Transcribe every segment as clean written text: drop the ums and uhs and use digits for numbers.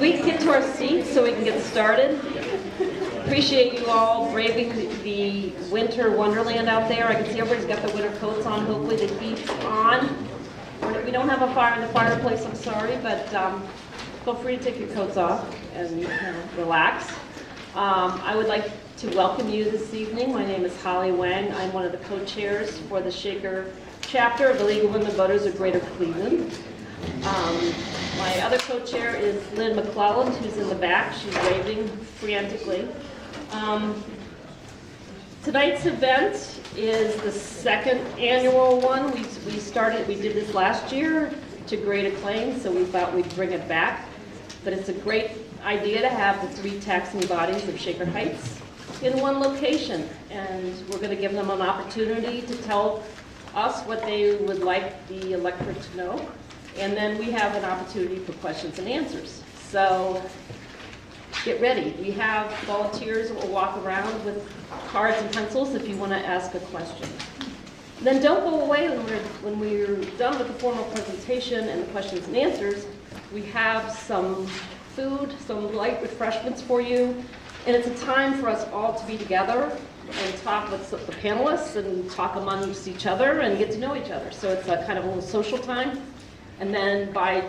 we can get to our seats so we can get started? Appreciate you all braving the winter wonderland out there. I can see everybody's got their winter coats on. Hopefully the heat's on. We don't have a fire in the fireplace, I'm sorry, but feel free to take your coats off and relax. I would like to welcome you this evening. My name is Holly Wang. I'm one of the co-chairs for the Shaker chapter of the League of Women Voters of Greater Cleveland. My other co-chair is Lynn McClelland, who's in the back. She's waving frantically. Tonight's event is the second annual one. We did this last year to great acclaim, so we thought we'd bring it back. But it's a great idea to have the three taxing bodies of Shaker Heights in one location, and we're going to give them an opportunity to tell us what they would like the electorate to know, and then we have an opportunity for questions and answers. So get ready. We have volunteers who will walk around with cards and pencils if you want to ask a question. Then don't go away when we're done with the formal presentation and the questions and answers. We have some food, some light refreshments for you, and it's a time for us all to be together and talk with the panelists and talk amongst each other and get to know each other. So it's a kind of a little social time. And then by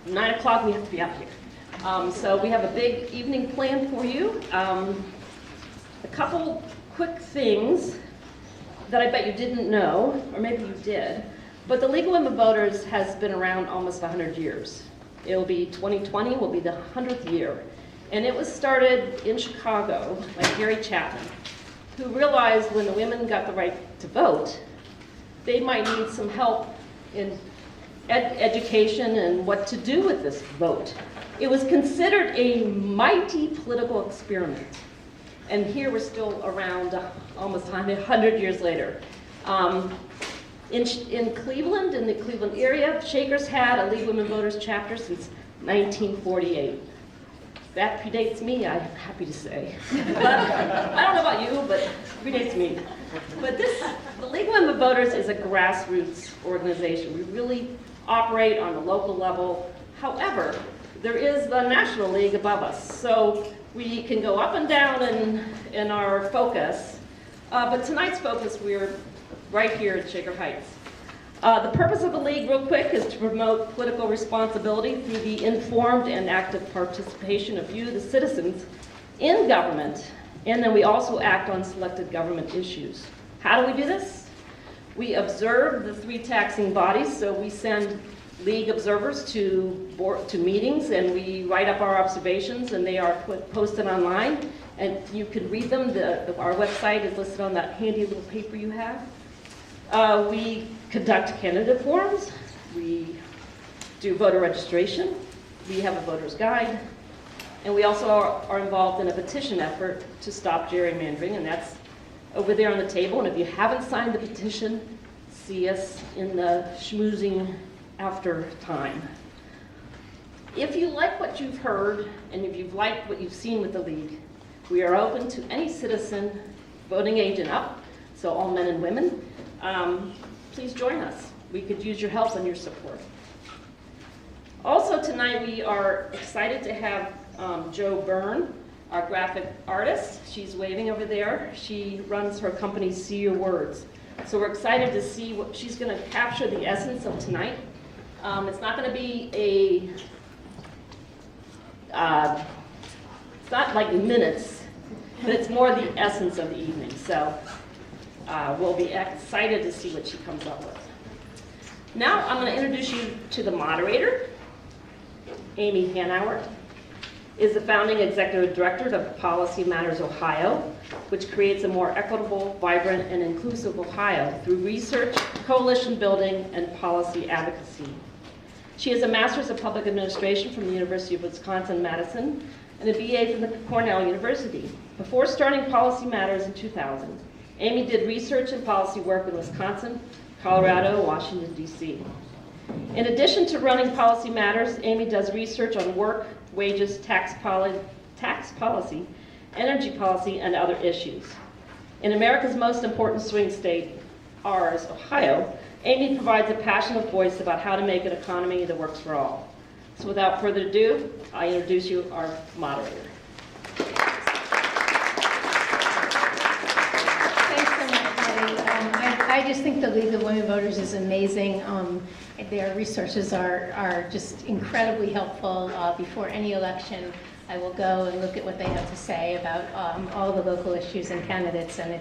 9 o'clock, we have to be out here. So we have a big evening planned for you. A couple quick things that I bet you didn't know, or maybe you did, but the League of Women Voters has been around almost 100 years. It'll be 2020, will be the 100th year. And it was started in Chicago by Gary Chapman, who realized when the women got the right to vote, they might need some help in education and what to do with this vote. It was considered a mighty political experiment. And here we're still around almost 100 years later. In Cleveland, in the Cleveland area, Shakers had a League of Women Voters chapter since 1948. That predates me, I'm happy to say. But I don't know about you, but it predates me. But the League of Women Voters is a grassroots organization. We really operate on the local level. However, there is the National League above us. So we can go up and down in our focus. But tonight's focus, we're right here at Shaker Heights. The purpose of the League, real quick, is to promote political responsibility through the informed and active participation of you, the citizens, in government. And then we also act on selected government issues. How do we do this? We observe the three taxing bodies, so we send League observers to meetings, and we write up our observations, and they are posted online, and you can read them. Our website is listed on that handy little paper you have. We conduct candidate forums. We do voter registration. We have a voter's guide. And we also are involved in a petition effort to stop gerrymandering, and that's over there on the table. And if you haven't signed the petition, see us in the schmoozing after time. If you like what you've heard, and if you've liked what you've seen with the League, we are open to any citizen, voting age and up, so all men and women. Please join us. We could use your help and your support. Also tonight we are excited to have Jo Byrne, our graphic artist. She's waving over there. She runs her company, See Your Words. So we're excited to see what she's going to capture the essence of tonight. It's not going to be it's not like minutes, but it's more the essence of the evening. So we'll be excited to see what she comes up with. Now I'm going to introduce you to the moderator. Amy Hanauer is the founding executive director of Policy Matters Ohio, which creates a more equitable, vibrant, and inclusive Ohio through research, coalition building, and policy advocacy. She has a master's of public administration from the University of Wisconsin-Madison and a BA from the Cornell University. Before starting Policy Matters in 2000, Amy did research and policy work in Wisconsin, Colorado, Washington, D.C. In addition to running Policy Matters, Amy does research on work, wages, tax policy, energy policy, and other issues. In America's most important swing state, ours, Ohio, Amy provides a passionate voice about how to make an economy that works for all. So without further ado, I introduce you our moderator. Thanks so much, Patty. I just think the League of Women Voters is amazing. Their resources are just incredibly helpful. Before any election, I will go and look at what they have to say about all the local issues and candidates, and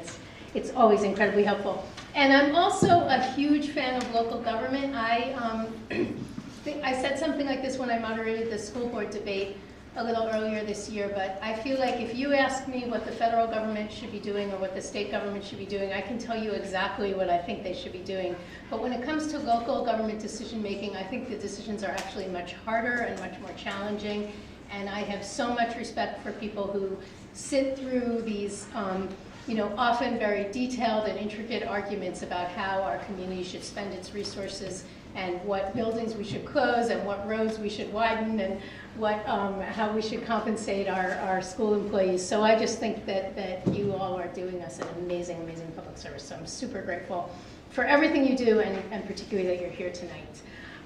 it's always incredibly helpful. And I'm also a huge fan of local government. I said something like this when I moderated the school board debate a little earlier this year, but I feel like if you ask me what the federal government should be doing or what the state government should be doing, I can tell you exactly what I think they should be doing. But when it comes to local government decision making, I think the decisions are actually much harder and much more challenging. And I have so much respect for people who sit through these often very detailed and intricate arguments about how our community should spend its resources and what buildings we should close and what roads we should widen and how we should compensate our school employees. So I just think that you all are doing us an amazing, amazing public service. So I'm super grateful for everything you do and particularly that you're here tonight.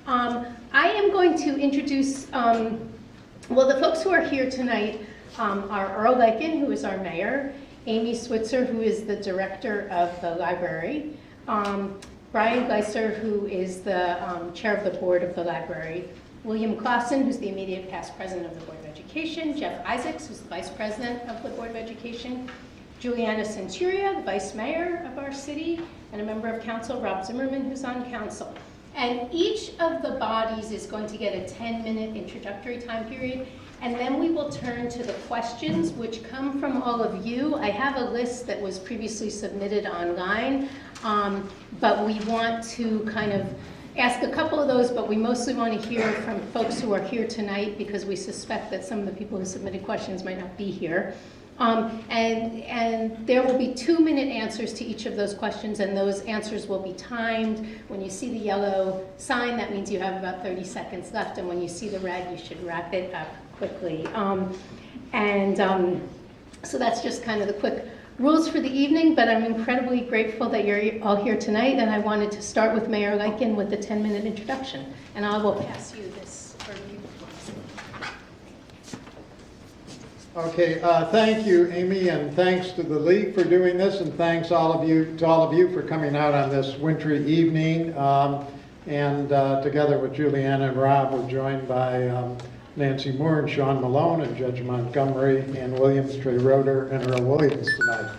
I am going to introduce, the folks who are here tonight are Earl Leiken, who is our mayor, Amy Switzer, who is the director of the library, Brian Gleiser, who is the chair of the board of the library, William Clausen, who's the immediate past president of the Board of Education, Jeff Isaacs, who's the vice president of the Board of Education, Juliana Centuria, the vice mayor of our city, and a member of council, Rob Zimmerman, who's on council. And each of the bodies is going to get a 10-minute introductory time period, and then we will turn to the questions which come from all of you. I have a list that was previously submitted online, but we want to kind of ask a couple of those, but we mostly want to hear from folks who are here tonight because we suspect that some of the people who submitted questions might not be here. And there will be 2-minute answers to each of those questions, and those answers will be timed. When you see the yellow sign, that means you have about 30 seconds left, and when you see the red, you should wrap it up quickly. So that's just kind of the quick rules for the evening, but I'm incredibly grateful that you're all here tonight, and I wanted to start with Mayor Leiken with the 10-minute introduction, and I will pass you this overview. Okay, thank you, Amy, and thanks to the League for doing this, and thanks to all of you for coming out on this wintry evening. Together with Juliana and Rob, we're joined by Nancy Moore and Sean Malone and Judge Montgomery and Williams, Trey Roeder, and Earl Williams tonight.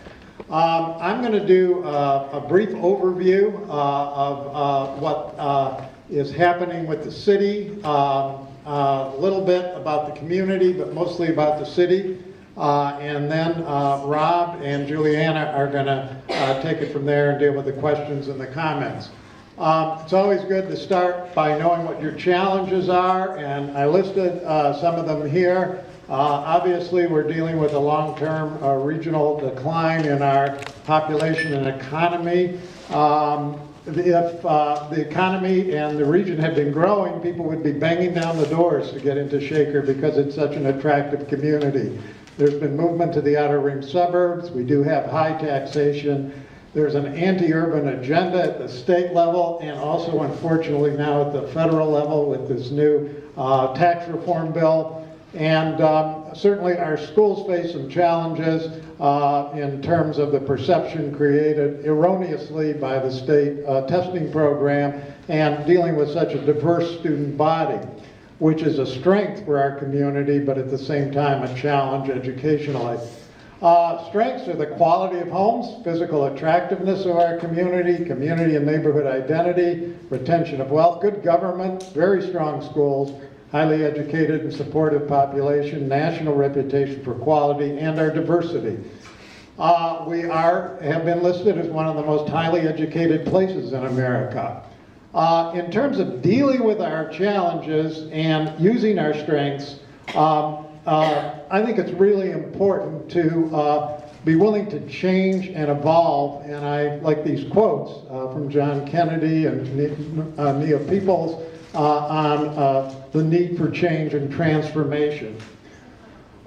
I'm going to do a brief overview of what is happening with the city, a little bit about the community, but mostly about the city. And then Rob and Juliana are going to take it from there and deal with the questions and the comments. It's always good to start by knowing what your challenges are, and I listed some of them here. Obviously, we're dealing with a long-term regional decline in our population and economy. If the economy and the region had been growing, people would be banging down the doors to get into Shaker because it's such an attractive community. There's been movement to the outer ring suburbs. We do have high taxation. There's an anti-urban agenda at the state level and also, unfortunately, now at the federal level with this new tax reform bill. And certainly our schools face some challenges in terms of the perception created erroneously by the state testing program and dealing with such a diverse student body, which is a strength for our community, but at the same time a challenge educationally. Strengths are the quality of homes, physical attractiveness of our community, community and neighborhood identity, retention of wealth, good government, very strong schools, highly educated and supportive population, national reputation for quality, and our diversity. We have been listed as one of the most highly educated places in America. In terms of dealing with our challenges and using our strengths, I think it's really important to be willing to change and evolve, and I like these quotes from John Kennedy and Nia Peoples on the need for change and transformation.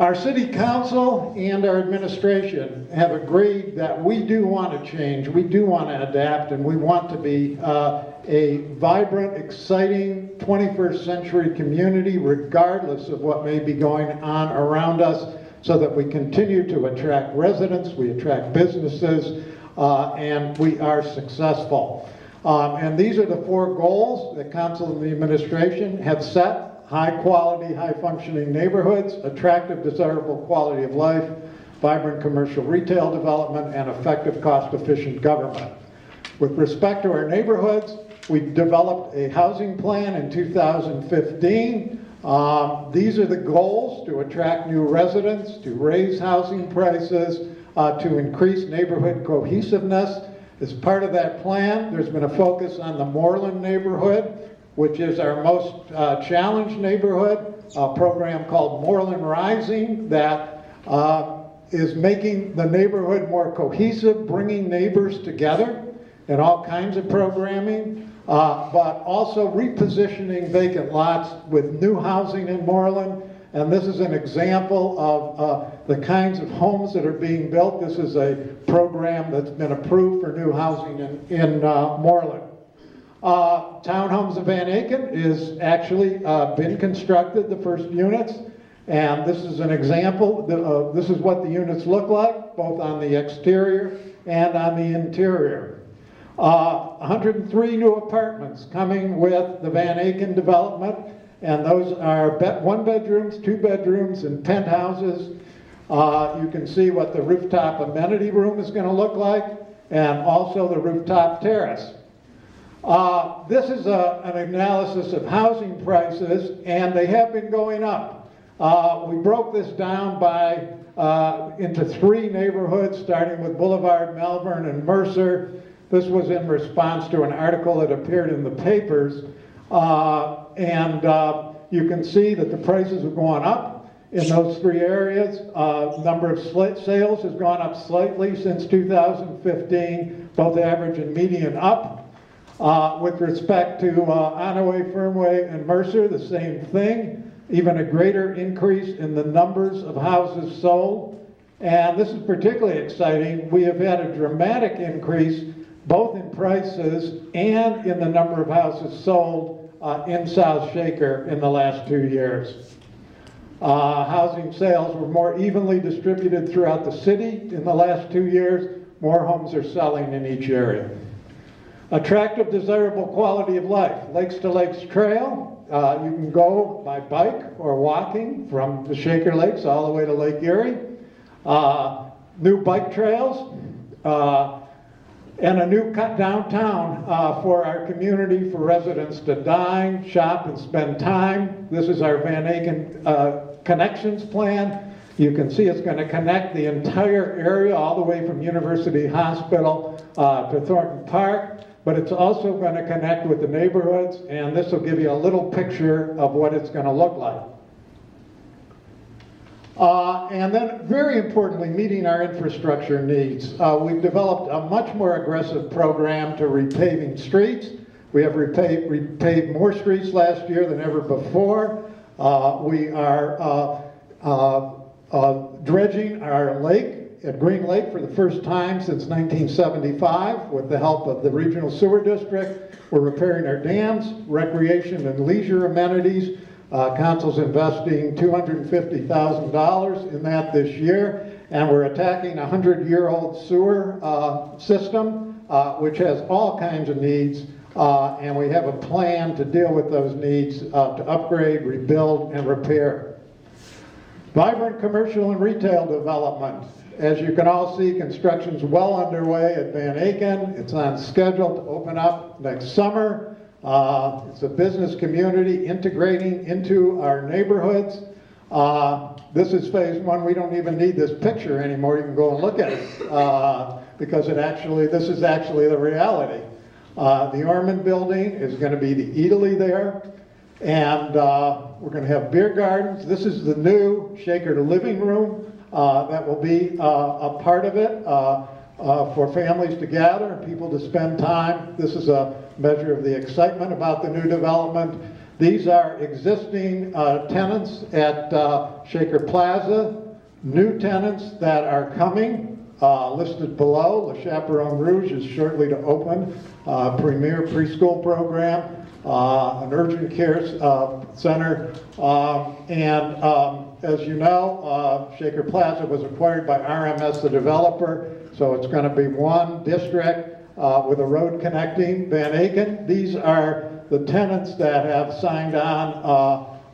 Our city council and our administration have agreed that we do want to change, we do want to adapt, and we want to be a vibrant, exciting 21st century community regardless of what may be going on around us, so that we continue to attract residents, we attract businesses, and we are successful. And these are the 4 goals that council and the administration have set: high quality, high functioning neighborhoods, attractive, desirable quality of life, vibrant commercial retail development, and effective, cost efficient government. With respect to our neighborhoods, we developed a housing plan in 2015. These are the goals: to attract new residents, to raise housing prices, to increase neighborhood cohesiveness. As part of that plan, there's been a focus on the Moreland neighborhood, which is our most challenged neighborhood, a program called Moreland Rising that is making the neighborhood more cohesive, bringing neighbors together in all kinds of programming, but also repositioning vacant lots with new housing in Moreland. And this is an example of the kinds of homes that are being built. This is a program that's been approved for new housing in Moreland. Townhomes of Van Aken is actually been constructed, the first units, and this is an example. This is what the units look like, both on the exterior and on the interior. 103 new apartments coming with the Van Aken development, and those are 1 bedrooms, 2 bedrooms, and penthouses. You can see what the rooftop amenity room is going to look like, and also the rooftop terrace. This is an analysis of housing prices, and they have been going up. We broke this down into 3 neighborhoods, starting with Boulevard, Malvern, and Mercer. This was in response to an article that appeared in the papers. You can see that the prices have gone up in those 3 areas. Number of sales has gone up slightly since 2015, both average and median up. With respect to Onaway, Fernway, and Mercer, the same thing. Even a greater increase in the numbers of houses sold. And this is particularly exciting. We have had a dramatic increase both in prices and in the number of houses sold in South Shaker in the last 2 years. Housing sales were more evenly distributed throughout the city in the last 2 years. More homes are selling in each area. Attractive, desirable quality of life. Lakes to Lakes Trail. You can go by bike or walking from the Shaker Lakes all the way to Lake Erie. New bike trails. And a new downtown for our community, for residents to dine, shop, and spend time. This is our Van Aken Connections Plan. You can see it's going to connect the entire area all the way from University Hospital to Thornton Park, but it's also going to connect with the neighborhoods, and this will give you a little picture of what it's going to look like. And then, very importantly, meeting our infrastructure needs. We've developed a much more aggressive program to repaving streets. We have repaved more streets last year than ever before. We are dredging our lake at Green Lake for the first time since 1975 with the help of the Regional Sewer District. We're repairing our dams, recreation and leisure amenities. Council's investing $250,000 in that this year, and we're attacking a 100-year-old sewer system, which has all kinds of needs, and we have a plan to deal with those needs to upgrade, rebuild, and repair. Vibrant commercial and retail development. As you can all see, construction's well underway at Van Aken. It's on schedule to open up next summer. It's a business community integrating into our neighborhoods. This is phase 1. We don't even need this picture anymore. You can go and look at it because this is actually the reality. The Ormond building is going to be the eatery there, and we're going to have beer gardens. This is the new Shaker living room that will be a part of it. For families to gather and people to spend time. This is a measure of the excitement about the new development. These are existing tenants at Shaker Plaza, new tenants that are coming, listed below. Le Chaperon Rouge is shortly to open a premier preschool program, an urgent care center, as you know, Shaker Plaza was acquired by RMS, the developer, so it's going to be one district with a road connecting Van Aken. These are the tenants that have signed on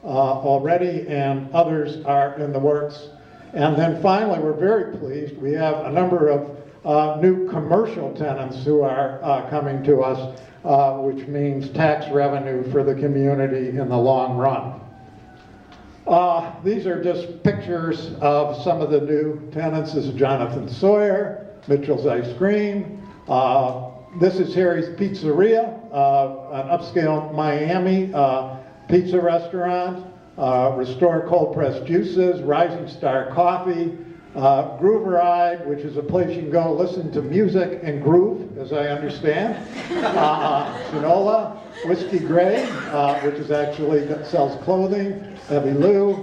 already, and others are in the works. And then finally, we're very pleased, we have a number of new commercial tenants who are coming to us, which means tax revenue for the community in the long run. These are just pictures of some of the new tenants. This is Jonathan Sawyer, Mitchell's Ice Cream. This is Harry's Pizzeria, an upscale Miami pizza restaurant. Restore Cold Pressed Juices, Rising Star Coffee, Grooveride, which is a place you can go listen to music and groove, as I understand. Shinola, Whiskey Gray, which is actually sells clothing. Evie Lou.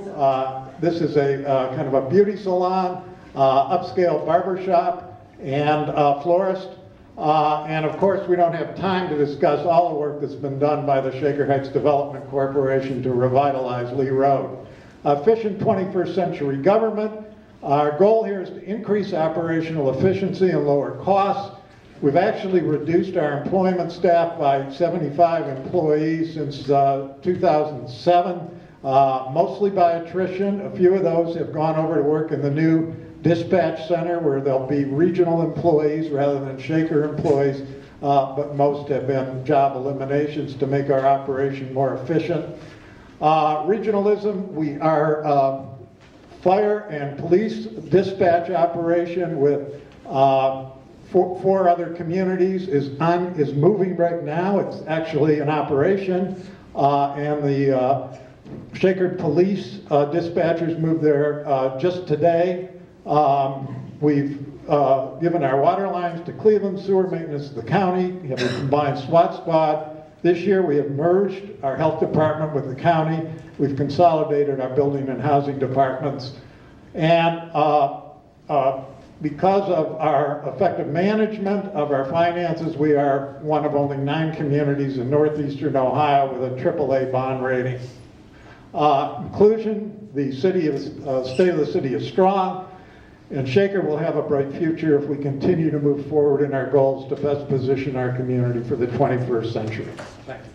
This is a kind of a beauty salon, upscale barbershop, and florist. And of course, we don't have time to discuss all the work that's been done by the Shaker Heights Development Corporation to revitalize Lee Road. Efficient 21st century government. Our goal here is to increase operational efficiency and lower costs. We've actually reduced our employment staff by 75 employees since 2007, mostly by attrition. A few of those have gone over to work in the new dispatch center where there'll be regional employees rather than Shaker employees, but most have been job eliminations to make our operation more efficient. Regionalism, we are fire and police dispatch operation with four other communities is moving right now. It's actually an operation, and the Shaker police dispatchers moved there just today. We've given our water lines to Cleveland, sewer maintenance to the county. We have a combined SWAT squad. This year we have merged our health department with the county. We've consolidated our building and housing departments. And because of our effective management of our finances, we are one of only 9 communities in northeastern Ohio with a AAA bond rating. Inclusion, the state of the city is strong. And Shaker will have a bright future if we continue to move forward in our goals to best position our community for the 21st century. Thank you.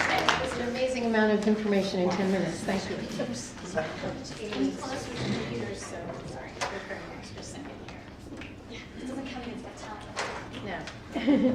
That was an amazing amount of information in 10 minutes. Thank you. No.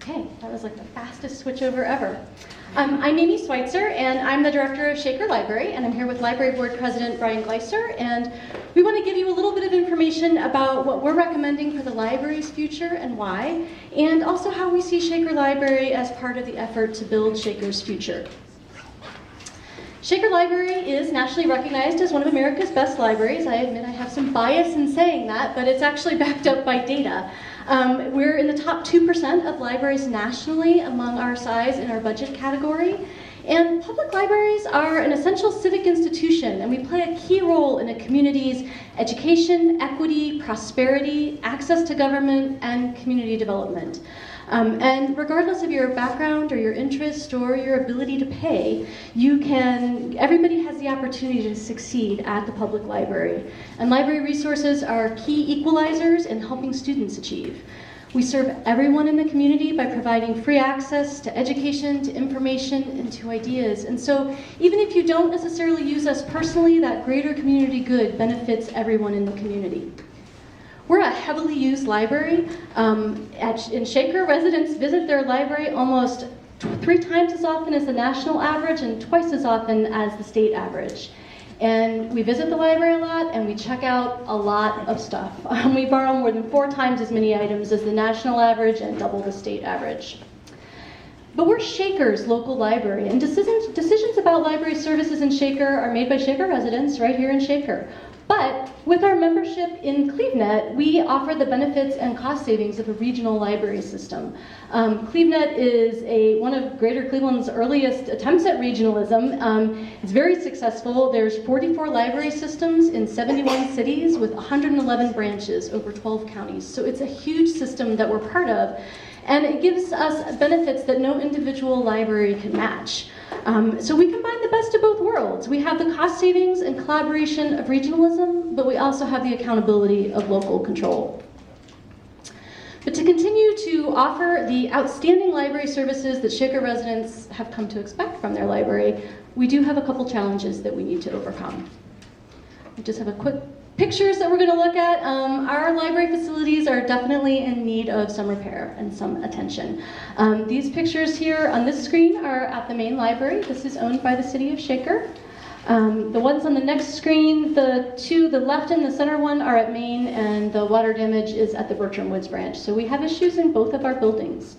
Okay, that was like the fastest switchover ever. I'm Amy Schweitzer, and I'm the director of Shaker Library, and I'm here with Library Board President Brian Gleiser, and we want to give you a little bit of information about what we're recommending for the library's future and why, and also how we see Shaker Library as part of the effort to build Shaker's future. Shaker Library is nationally recognized as one of America's best libraries. I admit I have some bias in saying that, but it's actually backed up by data. We're in the top 2% of libraries nationally among our size in our budget category. And public libraries are an essential civic institution, and we play a key role in a community's education, equity, prosperity, access to government, and community development. And regardless of your background or your interest or your ability to pay, everybody has the opportunity to succeed at the public library. And library resources are key equalizers in helping students achieve. We serve everyone in the community by providing free access to education, to information, and to ideas. And so even if you don't necessarily use us personally, that greater community good benefits everyone in the community. We're a heavily used library. In Shaker, residents visit their library almost 3 times as often as the national average and twice as often as the state average. And we visit the library a lot, and we check out a lot of stuff. We borrow more than 4 times as many items as the national average and double the state average. But we're Shaker's local library, and decisions about library services in Shaker are made by Shaker residents right here in Shaker. But with our membership in CleveNet, we offer the benefits and cost savings of a regional library system. CleveNet is one of Greater Cleveland's earliest attempts at regionalism. It's very successful. There's 44 library systems in 71 cities with 111 branches over 12 counties. So it's a huge system that we're part of. And it gives us benefits that no individual library can match. So we combine the best of both worlds. We have the cost savings and collaboration of regionalism, but we also have the accountability of local control. But to continue to offer the outstanding library services that Shaker residents have come to expect from their library, we do have a couple challenges that we need to overcome. We just have a quick pictures that we're going to look at. Our library facilities are definitely in need of some repair and some attention. These pictures here on this screen are at the main library. This is owned by the city of Shaker. The ones on the next screen, the left and the center one are at Main, and the water damage is at the Bertram Woods branch. So we have issues in both of our buildings.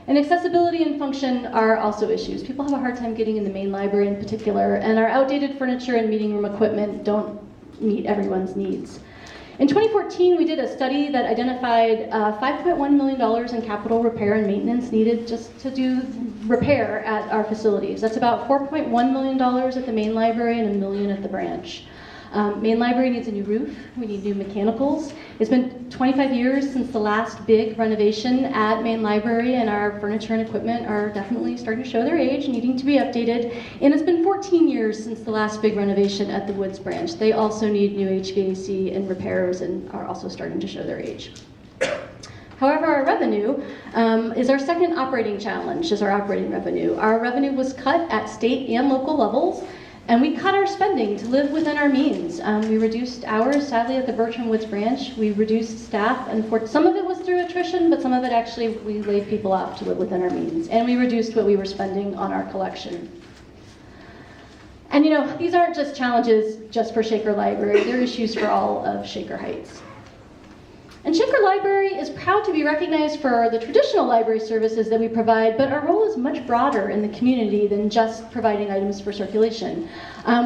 And accessibility and function are also issues. People have a hard time getting in the main library in particular, and our outdated furniture and meeting room equipment don't meet everyone's needs. In 2014, we did a study that identified $5.1 million in capital repair and maintenance needed just to do repair at our facilities. That's about $4.1 million at the main library and $1 million at the branch. Main library needs a new roof. We need new mechanicals. It's been 25 years since the last big renovation at main library, and our furniture and equipment are definitely starting to show their age, needing to be updated. And it's been 14 years since the last big renovation at the Woods branch. They also need new HVAC and repairs and are also starting to show their age. However, our revenue is our second operating challenge, is our operating revenue. Our revenue was cut at state and local levels, and we cut our spending to live within our means. We reduced hours, sadly, at the Bertram Woods branch. We reduced staff, and some of it was through attrition, but some of it actually we laid people off to live within our means. And we reduced what we were spending on our collection. And these aren't just challenges just for Shaker Library, they're issues for all of Shaker Heights. And Shaker Library is proud to be recognized for the traditional library services that we provide, but our role is much broader in the community than just providing items for circulation.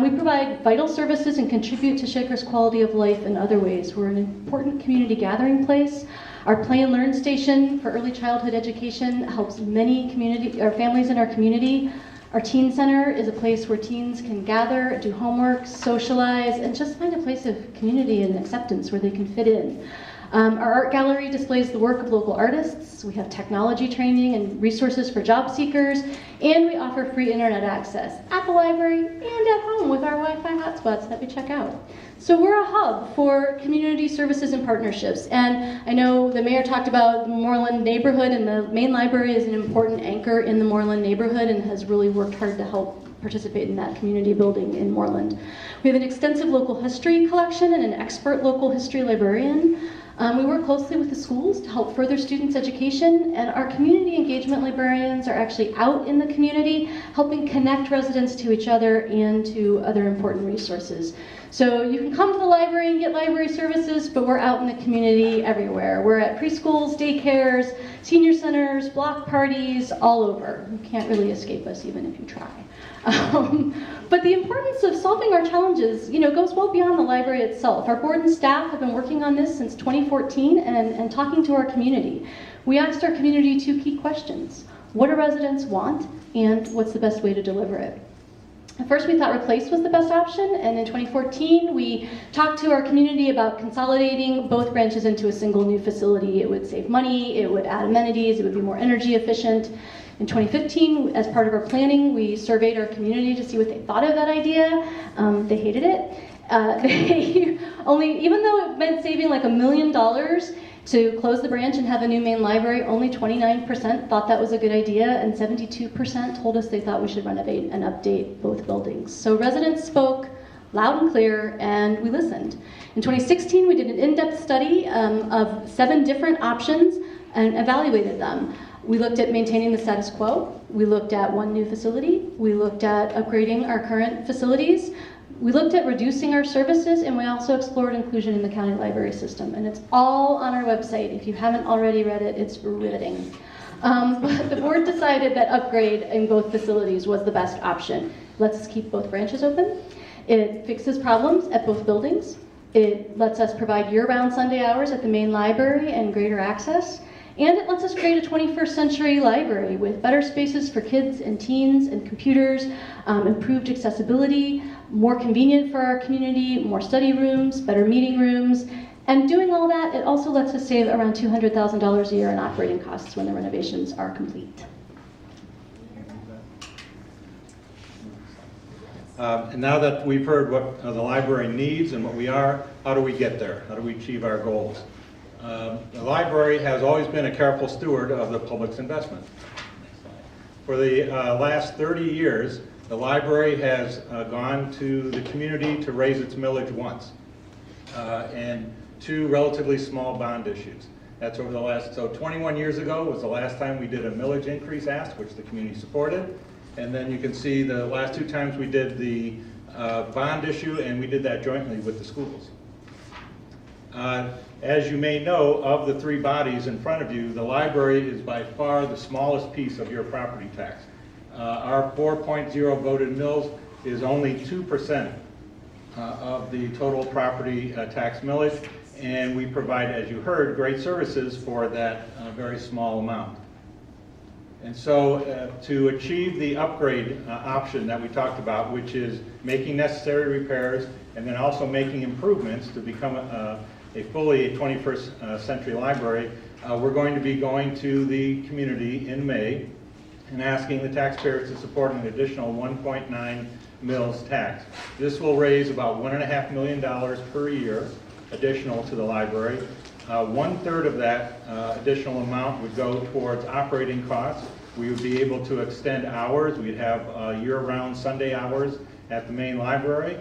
We provide vital services and contribute to Shaker's quality of life in other ways. We're an important community gathering place. Our Play and Learn station for early childhood education helps many families in our community. Our teen center is a place where teens can gather, do homework, socialize, and just find a place of community and acceptance where they can fit in. Our art gallery displays the work of local artists. We have technology training and resources for job seekers, and we offer free internet access at the library and at home with our Wi-Fi hotspots that we check out. So we're a hub for community services and partnerships. And I know the mayor talked about the Moreland neighborhood, and the main library is an important anchor in the Moreland neighborhood and has really worked hard to help participate in that community building in Moreland. We have an extensive local history collection and an expert local history librarian. We work closely with the schools to help further students' education, and our community engagement librarians are actually out in the community helping connect residents to each other and to other important resources. So you can come to the library and get library services, but we're out in the community everywhere. We're at preschools, daycares, senior centers, block parties, all over. You can't really escape us even if you try. But the importance of solving our challenges, goes well beyond the library itself. Our board and staff have been working on this since 2014 and talking to our community. We asked our community 2 key questions. What do residents want, and what's the best way to deliver it? At first we thought replace was the best option, and in 2014 we talked to our community about consolidating both branches into a single new facility. It would save money, it would add amenities, it would be more energy efficient. In 2015, as part of our planning, we surveyed our community to see what they thought of that idea. They hated it. Even though it meant saving like $1 million to close the branch and have a new main library, only 29% thought that was a good idea, and 72% told us they thought we should renovate and update both buildings. So residents spoke loud and clear, and we listened. In 2016, we did an in-depth study of 7 different options and evaluated them. We looked at maintaining the status quo. We looked at 1 new facility. We looked at upgrading our current facilities. We looked at reducing our services, and we also explored inclusion in the county library system. And it's all on our website. If you haven't already read it, it's riveting. But the board decided that upgrade in both facilities was the best option. Lets us keep both branches open. It fixes problems at both buildings. It lets us provide year-round Sunday hours at the main library and greater access. And it lets us create a 21st century library with better spaces for kids and teens and computers, improved accessibility, more convenient for our community, more study rooms, better meeting rooms. And doing all that, it also lets us save around $200,000 a year in operating costs when the renovations are complete. And now that we've heard what the library needs and what we are, how do we get there? How do we achieve our goals? The library has always been a careful steward of the public's investment. For the last 30 years, the library has gone to the community to raise its millage once, and 2 relatively small bond issues. That's over the last, so 21 years ago was the last time we did a millage increase ask, which the community supported. And then you can see the last 2 times we did the bond issue, and we did that jointly with the schools. As you may know, of the 3 bodies in front of you, the library is by far the smallest piece of your property tax. Our 4.0 voted mills is only 2% of the total property tax millage, and we provide, as you heard, great services for that very small amount. And so to achieve the upgrade option that we talked about, which is making necessary repairs and then also making improvements to become a fully 21st century library, we're going to be going to the community in May and asking the taxpayers to support an additional 1.9 mills tax. This will raise about $1.5 million per year additional to the library. 1/3 of that additional amount would go towards operating costs. We would be able to extend hours. We'd have year-round Sunday hours at the main library,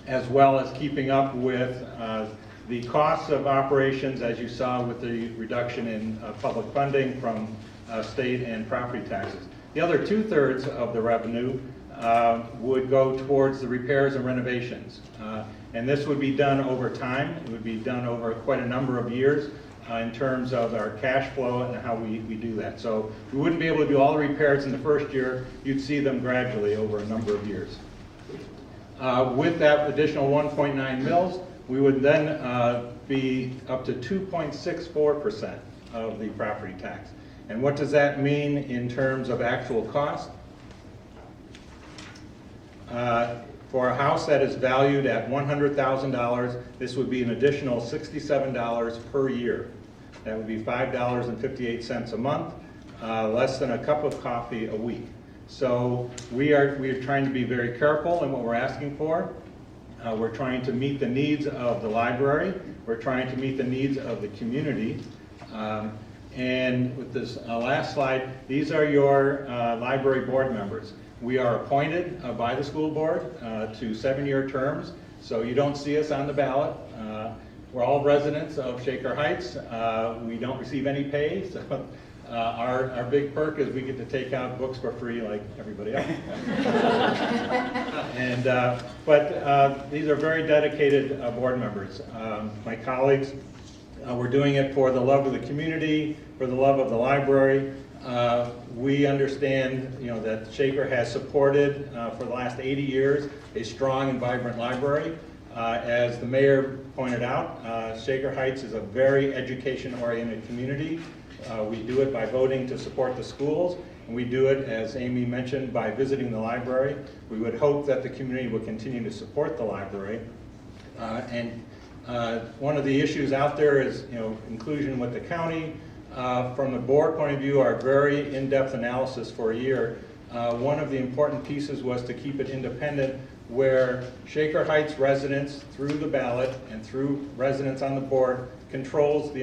as well as keeping up with the costs of operations, as you saw with the reduction in public funding from state and property taxes. The other 2/3 of the revenue would go towards the repairs and renovations. And this would be done over time. It would be done over quite a number of years in terms of our cash flow and how we do that. So we wouldn't be able to do all the repairs in the first year. You'd see them gradually over a number of years. With that additional 1.9 mills, we would then be up to 2.64% of the property tax. And what does that mean in terms of actual cost? For a house that is valued at $100,000, this would be an additional $67 per year. That would be $5.58 a month, less than a cup of coffee a week. So we are trying to be very careful in what we're asking for. We're trying to meet the needs of the library. We're trying to meet the needs of the community. And with this last slide, these are your library board members. We are appointed by the school board to 7-year terms, so you don't see us on the ballot. We're all residents of Shaker Heights. We don't receive any pay, so our big perk is we get to take out books for free like everybody else. But these are very dedicated board members. My colleagues, we're doing it for the love of the community, for the love of the library. We understand, that Shaker has supported for the last 80 years a strong and vibrant library. As the mayor pointed out, Shaker Heights is a very education-oriented community. We do it by voting to support the schools, And we do it, as Amy mentioned, by visiting the library. We would hope that the community will continue to support the library. One of the issues out there is, inclusion with the county. From the board point of view, our very in-depth analysis for a year, one of the important pieces was to keep it independent, where Shaker Heights residents, through the ballot and through residents on the board, controls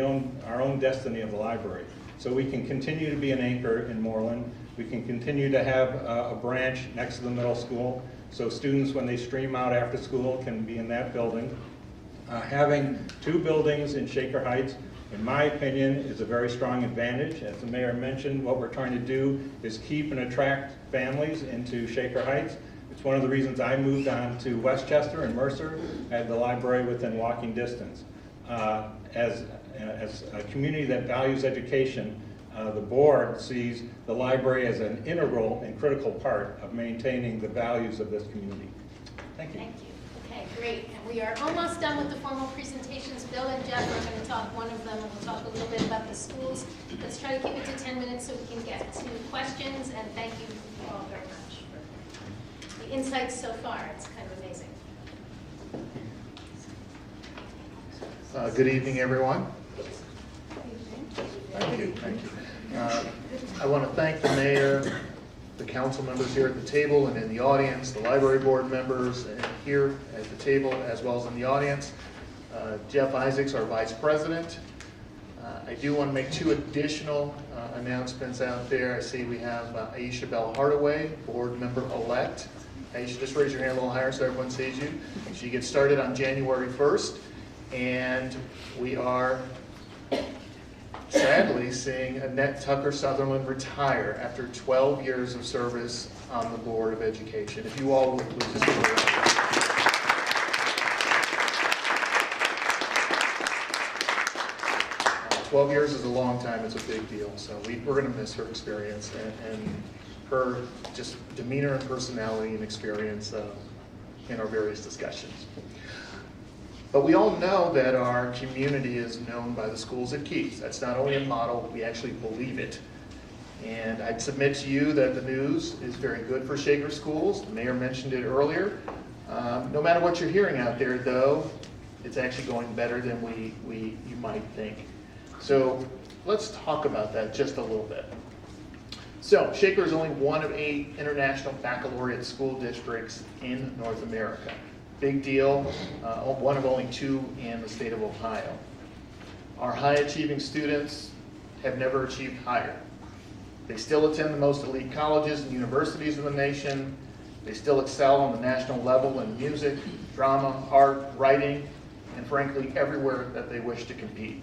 our own destiny of the library. So we can continue to be an anchor in Moreland. We can continue to have a branch next to the middle school, so students, when they stream out after school, can be in that building. Having 2 buildings in Shaker Heights, in my opinion, is a very strong advantage. As the mayor mentioned, what we're trying to do is keep and attract families into Shaker Heights. It's one of the reasons I moved on to Westchester and Mercer. I had the library within walking distance. As a community that values education, the board sees the library as an integral and critical part of maintaining the values of this community. Thank you. Thank you. Okay, great. And we are almost done with the formal presentations. Bill and Jeff are going to talk one of them, and we'll talk a little bit about the schools. Let's try to keep it to 10 minutes so we can get to questions, and thank you all very much for the insights so far. It's kind of amazing. Good evening, everyone. Thank you. I want to thank the mayor, the council members here at the table and in the audience, the library board members and here at the table as well as in the audience. Jeff Isaacs, our vice president. I do want to make 2 additional announcements out there. I see we have Aisha Bell Hardaway, board member-elect. Aisha, just raise your hand a little higher so everyone sees you. She gets started on January 1st, and we are sadly seeing Annette Tucker Sutherland retire after 12 years of service on the Board of Education. If you all would please just give her a round. 12 years is a long time. It's a big deal. So we're going to miss her experience and her just demeanor and personality and experience in our various discussions. But we all know that our community is known by the schools it keeps. That's not only a model, we actually believe it. And I'd submit to you that the news is very good for Shaker schools. The mayor mentioned it earlier. No matter what you're hearing out there, though, it's actually going better than you might think. So let's talk about that just a little bit. So Shaker is only one of 8 international baccalaureate school districts in North America. Big deal, one of only 2 in the state of Ohio. Our high-achieving students have never achieved higher. They still attend the most elite colleges and universities in the nation. They still excel on the national level in music, drama, art, writing, and frankly, everywhere that they wish to compete.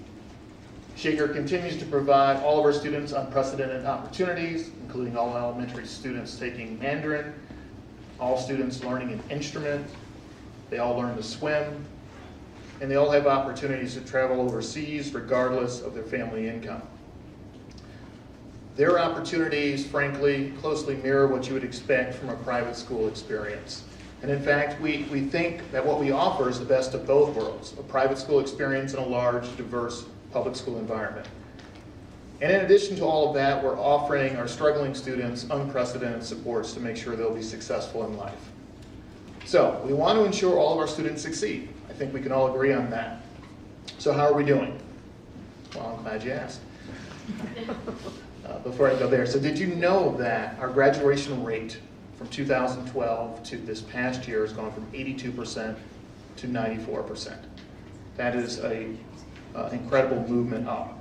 Shaker continues to provide all of our students unprecedented opportunities, including all elementary students taking Mandarin, all students learning an instrument. They all learn to swim, and they all have opportunities to travel overseas regardless of their family income. Their opportunities, frankly, closely mirror what you would expect from a private school experience. And in fact, we think that what we offer is the best of both worlds, a private school experience and a large, diverse public school environment. And in addition to all of that, we're offering our struggling students unprecedented supports to make sure they'll be successful in life. So we want to ensure all of our students succeed. I think we can all agree on that. So how are we doing? Well, I'm glad you asked. Before I go there, so did you know that our graduation rate from 2012 to this past year has gone from 82% to 94%? That is an incredible movement up.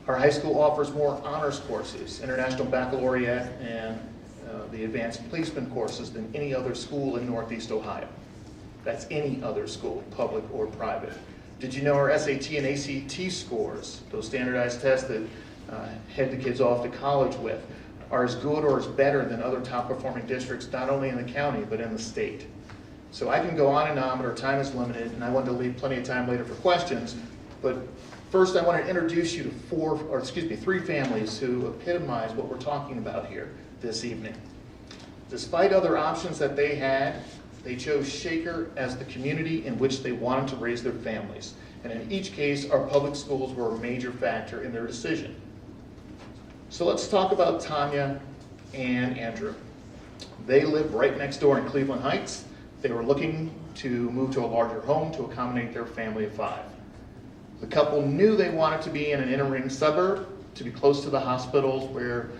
Our high school offers more honors courses, international baccalaureate, and the advanced placement courses than any other school in Northeast Ohio. That's any other school, public or private. Did you know our SAT and ACT scores, those standardized tests that head the kids off to college with, are as good or as better than other top performing districts, not only in the county, but in the state? So I can go on and on, but our time is limited, and I want to leave plenty of time later for questions. But first, I want to introduce you to 3 families who epitomize what we're talking about here this evening. Despite other options that they had, they chose Shaker as the community in which they wanted to raise their families. And in each case, our public schools were a major factor in their decision. So let's talk about Tanya and Andrew. They live right next door in Cleveland Heights. They were looking to move to a larger home to accommodate their family of 5. The couple knew they wanted to be in an inner-ring suburb to be close to the hospitals where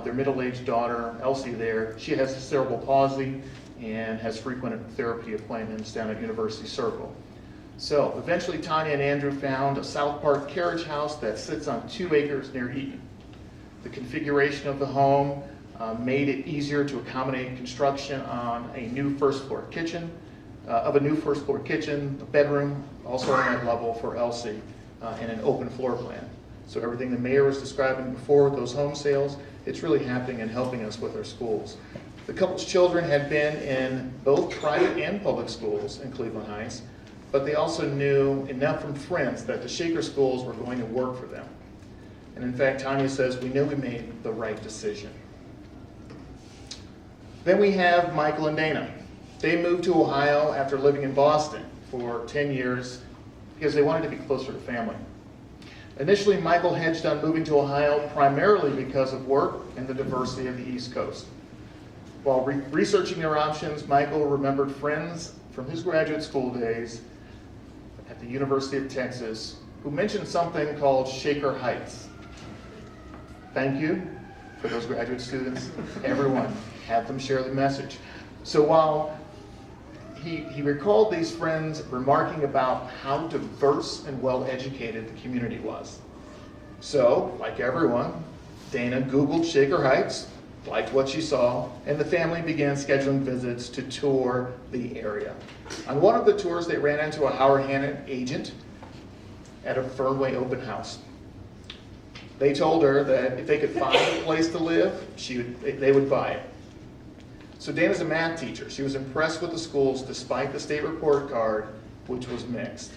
their middle-aged daughter, Elsie there, she has cerebral palsy and has frequent therapy appointments down at University Circle. So eventually Tanya and Andrew found a South Park carriage house that sits on 2 acres near Eaton. The configuration of the home made it easier to accommodate construction on a new first floor kitchen, a bedroom, also on that level for Elsie, and an open floor plan. So everything the mayor was describing before, those home sales, it's really happening and helping us with our schools. The couple's children had been in both private and public schools in Cleveland Heights, but they also knew enough from friends that the Shaker schools were going to work for them. And in fact, Tanya says, we knew we made the right decision. Then we have Michael and Dana. They moved to Ohio after living in Boston for 10 years because they wanted to be closer to family. Initially, Michael hedged on moving to Ohio primarily because of work and the diversity of the East Coast. While researching their options, Michael remembered friends from his graduate school days at the University of Texas who mentioned something called Shaker Heights. Thank you for those graduate students. Everyone, have them share the message. So while he recalled these friends remarking about how diverse and well-educated the community was. So, like everyone, Dana Googled Shaker Heights, liked what she saw, and the family began scheduling visits to tour the area. On one of the tours, they ran into a Howard Hannon agent at a Fernway open house. They told her that if they could find a place to live, they would buy it. So Dana's a math teacher. She was impressed with the schools despite the state report card, which was mixed.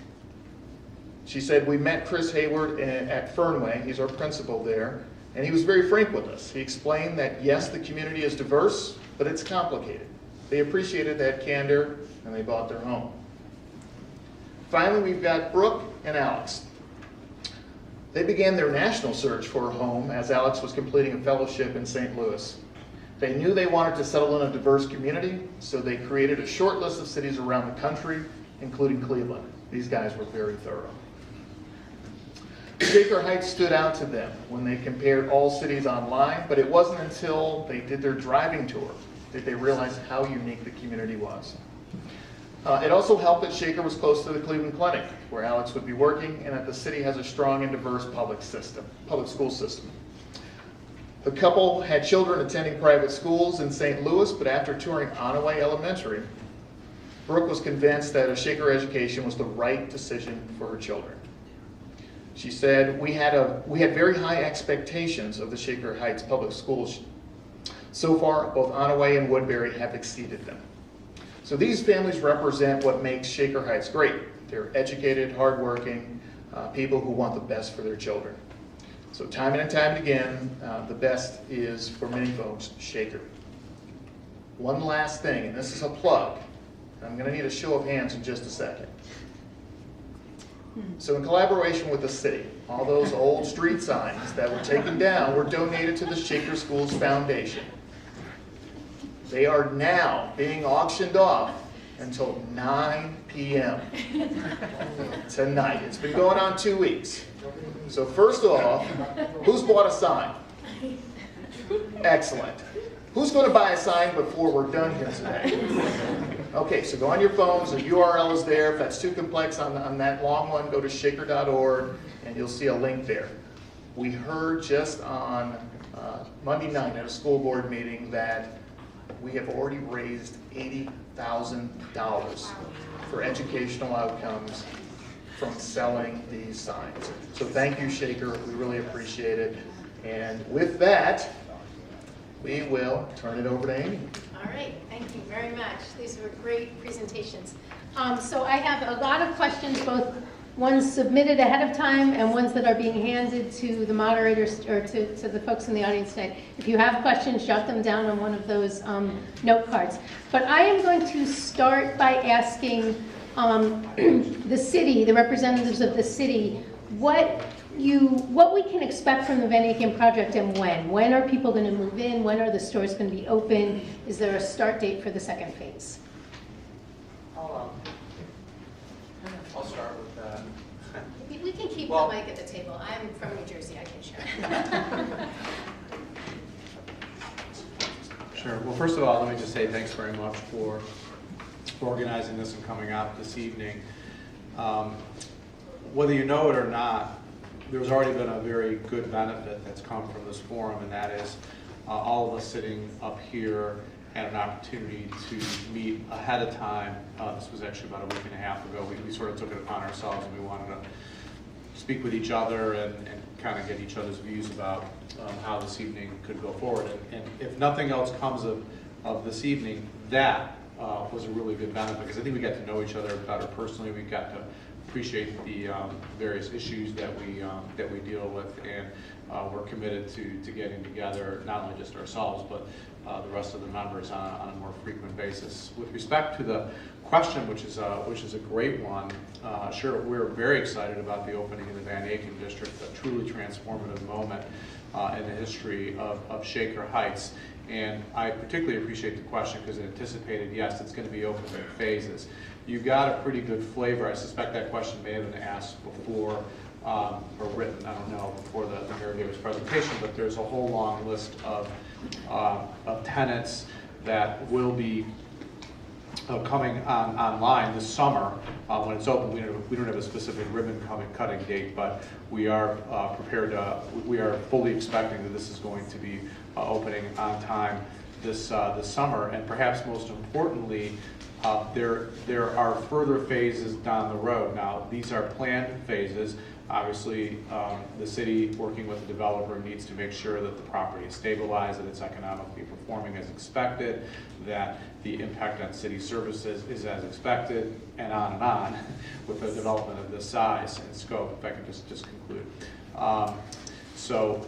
She said, we met Chris Hayward at Fernway, he's our principal there, and he was very frank with us. He explained that yes, the community is diverse, but it's complicated. They appreciated that candor, and they bought their home. Finally, we've got Brooke and Alex. They began their national search for a home as Alex was completing a fellowship in St. Louis. They knew they wanted to settle in a diverse community, so they created a short list of cities around the country, including Cleveland. These guys were very thorough. Shaker Heights stood out to them when they compared all cities online, but it wasn't until they did their driving tour that they realized how unique the community was. It also helped that Shaker was close to the Cleveland Clinic, where Alex would be working, and that the city has a strong and diverse public school system. The couple had children attending private schools in St. Louis, but after touring Onaway Elementary, Brooke was convinced that a Shaker education was the right decision for her children. She said, we had very high expectations of the Shaker Heights public schools. So far, both Onaway and Woodbury have exceeded them. So these families represent what makes Shaker Heights great. They're educated, hardworking, people who want the best for their children. So time and time again, the best is, for many folks, Shaker. One last thing, and this is a plug. I'm going to need a show of hands in just a second. So in collaboration with the city, all those old street signs that were taken down were donated to the Shaker Schools Foundation. They are now being auctioned off until 9 p.m. tonight. It's been going on 2 weeks. So first off, who's bought a sign? Excellent. Who's going to buy a sign before we're done here today? Okay, so go on your phones. The URL is there. If that's too complex on that long one, go to shaker.org and you'll see a link there. We heard just on Monday night at a school board meeting that we have already raised $80,000 for educational outcomes from selling these signs. So thank you, Shaker. We really appreciate it. And with that, we will turn it over to Amy. All right, thank you very much. These were great presentations. So I have a lot of questions, both ones submitted ahead of time and ones that are being handed to the moderators or to the folks in the audience today. If you have questions, jot them down on one of those note cards. But I am going to start by asking the city, the representatives of the city, what we can expect from the Van Aken project and when. When are people going to move in? When are the stores going to be open? Is there a start date for the second phase? I'll start with that. We can keep Well- the mic at the table. I'm from New Jersey, I can share. Sure. Well, first of all, let me just say thanks very much for organizing this and coming out this evening. Whether you know it or not, there's already been a very good benefit that's come from this forum, and that is all of us sitting up here had an opportunity to meet ahead of time. This was actually about a week and a half ago. We sort of took it upon ourselves, and we wanted to speak with each other and kind of get each other's views about how this evening could go forward. And if nothing else comes of this evening, that was a really good benefit, because I think we got to know each other better personally. We got to appreciate the various issues that we deal with, and we're committed to getting together, not only just ourselves, but the rest of the members on a more frequent basis. With respect to the question, which is a great one, sure, we're very excited about the opening in the Van Aken district, a truly transformative moment in the history of Shaker Heights. And I particularly appreciate the question because it anticipated, yes, it's going to be open in phases. You've got a pretty good flavor. I suspect that question may have been asked before, or written, I don't know, before the mayor gave his presentation, but there's a whole long list of tenants that will be coming online this summer when it's open. We don't have a specific ribbon cutting date, but we are we are fully expecting that this is going to be opening on time this summer. And perhaps most importantly, there are further phases down the road. Now, these are planned phases. Obviously, the city, working with the developer, needs to make sure that the property is stabilized, that it's economically performing as expected, that the impact on city services is as expected, and on with a development of this size and scope. If I could just conclude. So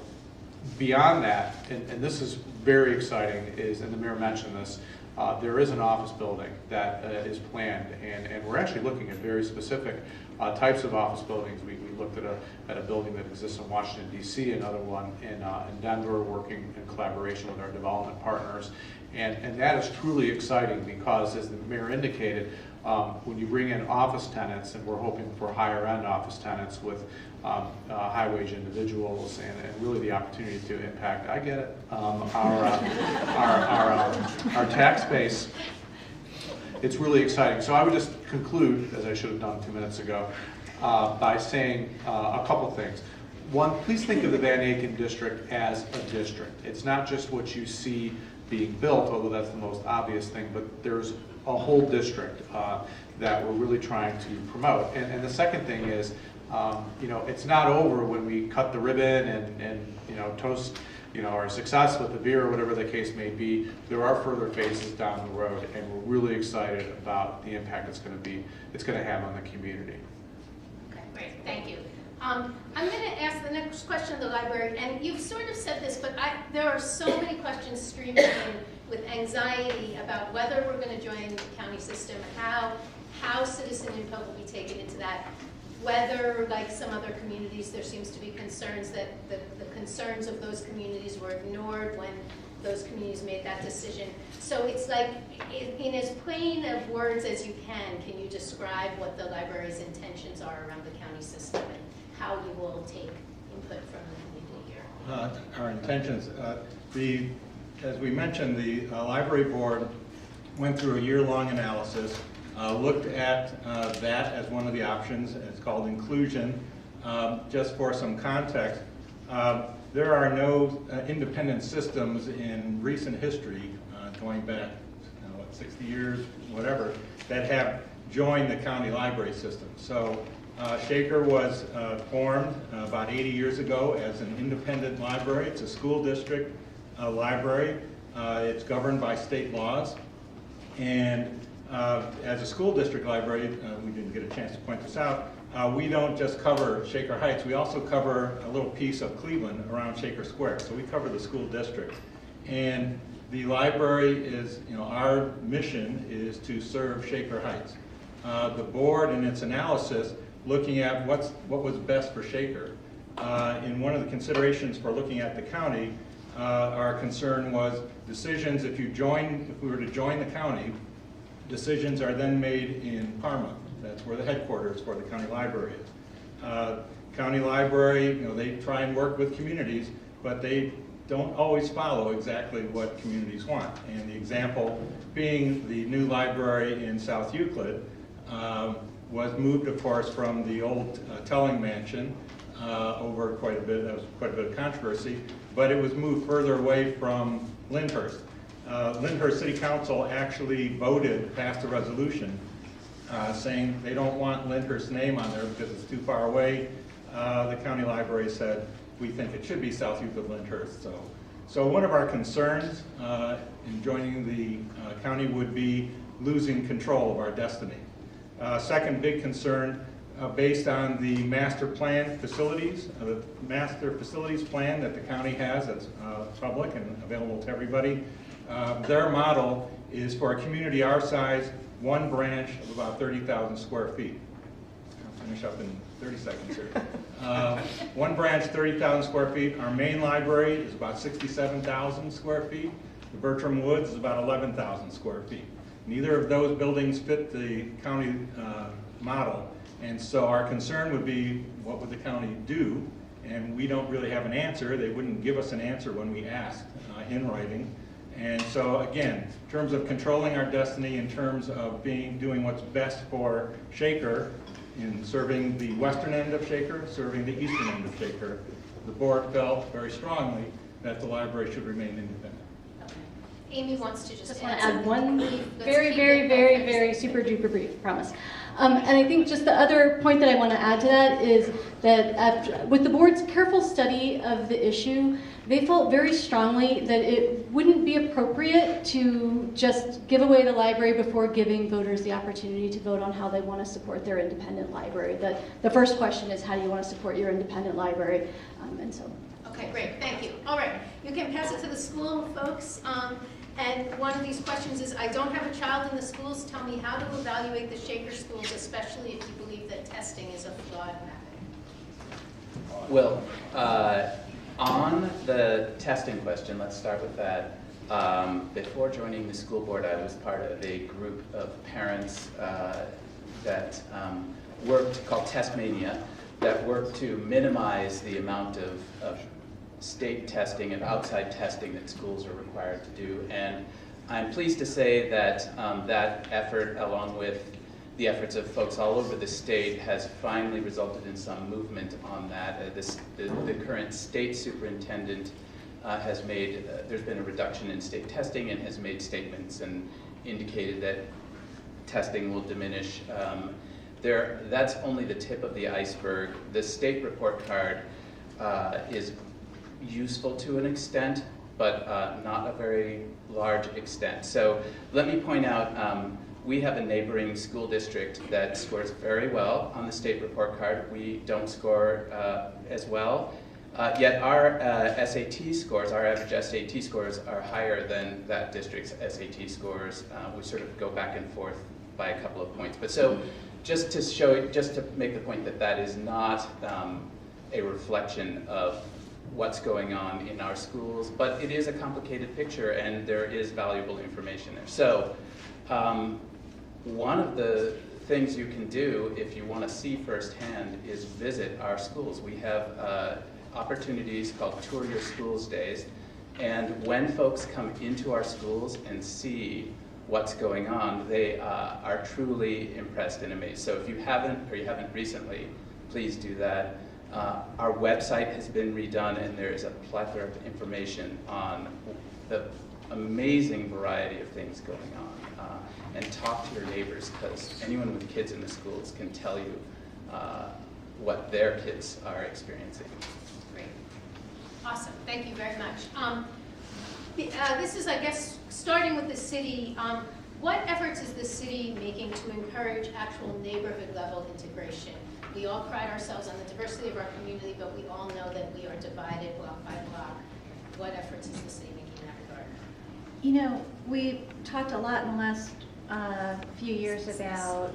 beyond that, and this is very exciting, and the mayor mentioned this, there is an office building that is planned, and we're actually looking at very specific types of office buildings. We looked at a building that exists in Washington, D.C., another one in Denver, working in collaboration with our development partners. And that is truly exciting because, as the mayor indicated, when you bring in office tenants, and we're hoping for higher end office tenants with high wage individuals and really the opportunity to impact, I get it, our tax base, it's really exciting. So I would just conclude, as I should have done 2 minutes ago, by saying a couple things. One, please think of the Van Aken district as a district. It's not just what you see being built, although that's the most obvious thing, but there's a whole district that we're really trying to promote. And the second thing is, it's not over when we cut the ribbon and toast our success with the beer or whatever the case may be. There are further phases down the road, and we're really excited about the impact it's going to have on the community. Okay, great, thank you. I'm going to ask the next question of the library, and you've sort of said this, but there are so many questions streaming in with anxiety about whether we're going to join the county system, how citizen input will be taken into that, whether, like some other communities, there seems to be concerns that the concerns of those communities were ignored when those communities made that decision. So it's like, in as plain of words as you can you describe what the library's intentions are around the county system and how you will take input from the community here? Our intentions, as we mentioned, the library board went through a year-long analysis, looked at that as one of the options. It's called inclusion. Just for some context, there are no independent systems in recent history, going back 60 years, whatever, that have joined the county library system. So Shaker was formed about 80 years ago as an independent library. It's a school district library. It's governed by state laws. And as a school district library, we didn't get a chance to point this out, we don't just cover Shaker Heights, we also cover a little piece of Cleveland around Shaker Square. So we cover the school district. And the library is, our mission is to serve Shaker Heights. The board in its analysis looking at what was best for Shaker. In one of the considerations for looking at the county, our concern was decisions, if we were to join the county, decisions are then made in Parma. That's where the headquarters for the county library is. County library, they try and work with communities, but they don't always follow exactly what communities want. And the example being the new library in South Euclid was moved, of course, from the old Telling Mansion over quite a bit. That was quite a bit of controversy, but it was moved further away from Lyndhurst. Lyndhurst City Council actually passed a resolution saying they don't want Lyndhurst's name on there because it's too far away. The county library said, we think it should be South Euclid Lyndhurst. So one of our concerns in joining the county would be losing control of our destiny. Second big concern, based on the master plan facilities, the master facilities plan that the county has that's public and available to everybody. Their model is for a community our size, one branch of about 30,000 square feet. I'll finish up in 30 seconds here. One branch, 30,000 square feet. Our main library is about 67,000 square feet. The Bertram Woods is about 11,000 square feet. Neither of those buildings fit the county model, and so our concern would be, what would the county do? And we don't really have an answer. They wouldn't give us an answer when we asked in writing. And so again, in terms of controlling our destiny, in terms of doing what's best for Shaker, in serving the western end of Shaker, serving the eastern end of Shaker, the board felt very strongly that the library should remain independent. Amy wants to Just want to add one very super duper brief, promise. And I think just the other point that I want to add to that is that with the board's careful study of the issue, they felt very strongly that it wouldn't be appropriate to just give away the library before giving voters the opportunity to vote on how they want to support their independent library. The first question is, how do you want to support your independent library? And so. Okay, great, thank you. All right, you can pass it to the school folks. And one of these questions is, I don't have a child in the schools. Tell me how to evaluate the Shaker schools, especially if you believe that testing is a flawed method. Well, on the testing question, let's start with that. Before joining the school board, I was part of a group of parents that worked, called Test Mania, that worked to minimize the amount of state testing and outside testing that schools are required to do. And I'm pleased to say that that effort, along with the efforts of folks all over the state, has finally resulted in some movement on that. The current state superintendent has made, there's been a reduction in state testing and has made statements and indicated that testing will diminish. That's only the tip of the iceberg. The state report card is useful to an extent, but not a very large extent. So let me point out, we have a neighboring school district that scores very well on the state report card. We don't score as well, yet our SAT scores, our average SAT scores, are higher than that district's SAT scores. We sort of go back and forth by a couple of points. But so just to make the point that that is not a reflection of what's going on in our schools, but it is a complicated picture and there is valuable information there. So one of the things you can do if you want to see firsthand is visit our schools. We have opportunities called Tour Your Schools Days, and when folks come into our schools and see what's going on, they are truly impressed and amazed. So if you haven't, or you haven't recently, please do that. Our website has been redone, and there is a plethora of information on the amazing variety of things going on. And talk to your neighbors, because anyone with kids in the schools can tell you what their kids are experiencing. Great. Awesome. Thank you very much. This is, I guess, starting with the city. What efforts is the city making to encourage actual neighborhood-level integration? We all pride ourselves on the diversity of our community, but we all know that we are divided block by block. What efforts is the city making in that regard? You know, we talked a lot in the last a few years about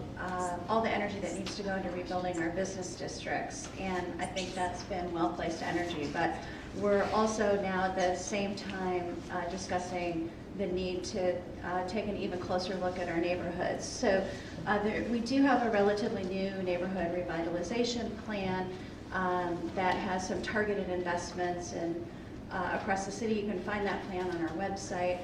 all the energy that needs to go into rebuilding our business districts, and I think that's been well-placed energy. But we're also now at the same time discussing the need to take an even closer look at our neighborhoods. So we do have a relatively new neighborhood revitalization plan that has some targeted investments in across the city. You can find that plan on our website.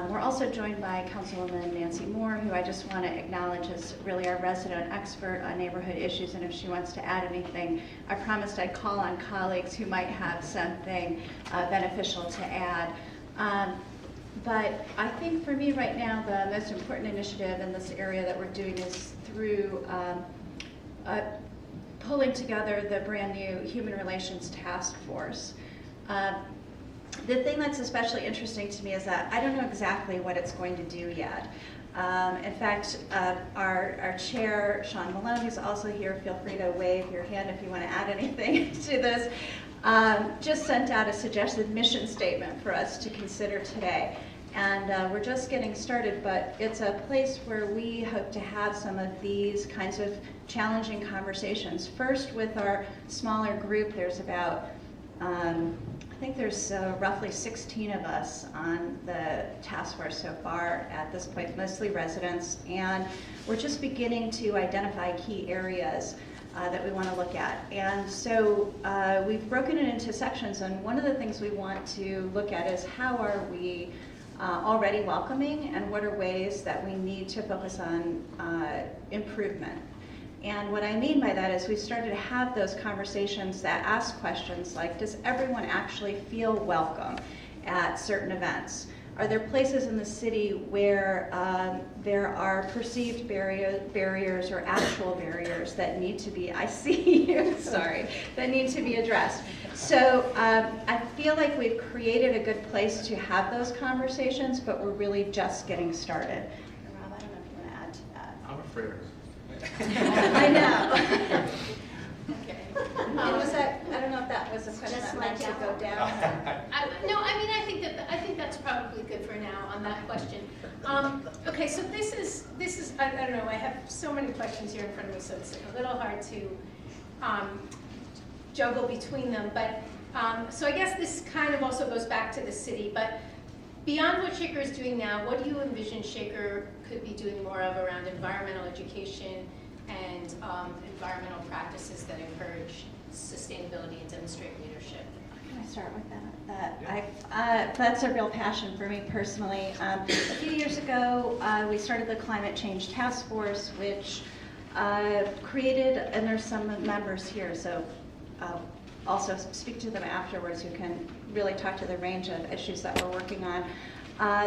We're also joined by Councilwoman Nancy Moore, who I just want to acknowledge is really our resident expert on neighborhood issues, and if she wants to add anything, I promised I'd call on colleagues who might have something beneficial to add. But I think for me right now, the most important initiative in this area that we're doing is through pulling together the brand new Human Relations Task Force. The thing that's especially interesting to me is that I don't know exactly what it's going to do yet. In fact, our chair, Sean Malone, who's also here, feel free to wave your hand if you want to add anything to this, just sent out a suggested mission statement for us to consider today. And we're just getting started, but it's a place where we hope to have some of these kinds of challenging conversations. First, with our smaller group, there's about, I think there's roughly 16 of us on the task force so far at this point, mostly residents, and we're just beginning to identify key areas that we want to look at. And so we've broken it into sections, and one of the things we want to look at is how are we already welcoming, and what are ways that we need to focus on improvement. And what I mean by that is we've started to have those conversations that ask questions like, does everyone actually feel welcome at certain events? Are there places in the city where there are perceived barriers or actual barriers that need to be, I see you, sorry, that need to be addressed? So I feel like we've created a good place to have those conversations, but we're really just getting started. Rob, I don't know if you want to add to that. I'm afraid of it. I know. Okay. And was that, I don't know if that was a question that meant to go down. No, I mean, I think that's probably good for now on that question. Okay, so this is I don't know, I have so many questions here in front of me, so it's a little hard to juggle between them. But so I guess this kind of also goes back to the city, but beyond what Shaker is doing now, what do you envision Shaker could be doing more of around environmental education and environmental practices that encourage sustainability and demonstrate leadership? Can I start with that? That's a real passion for me personally. A few years ago, we started the Climate Change Task Force, which created, and there's some members here, so I'll also speak to them afterwards who can really talk to the range of issues that we're working on.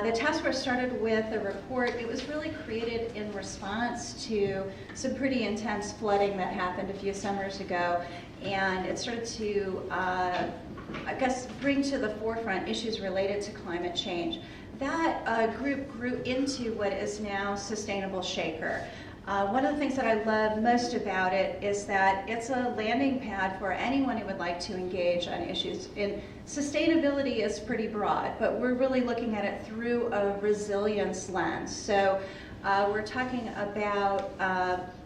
The task force started with a report. It was really created in response to some pretty intense flooding that happened a few summers ago, and it started to, I guess, bring to the forefront issues related to climate change. That group grew into what is now Sustainable Shaker. One of the things that I love most about it is that it's a landing pad for anyone who would like to engage on issues. And sustainability is pretty broad, but we're really looking at it through a resilience lens. So we're talking about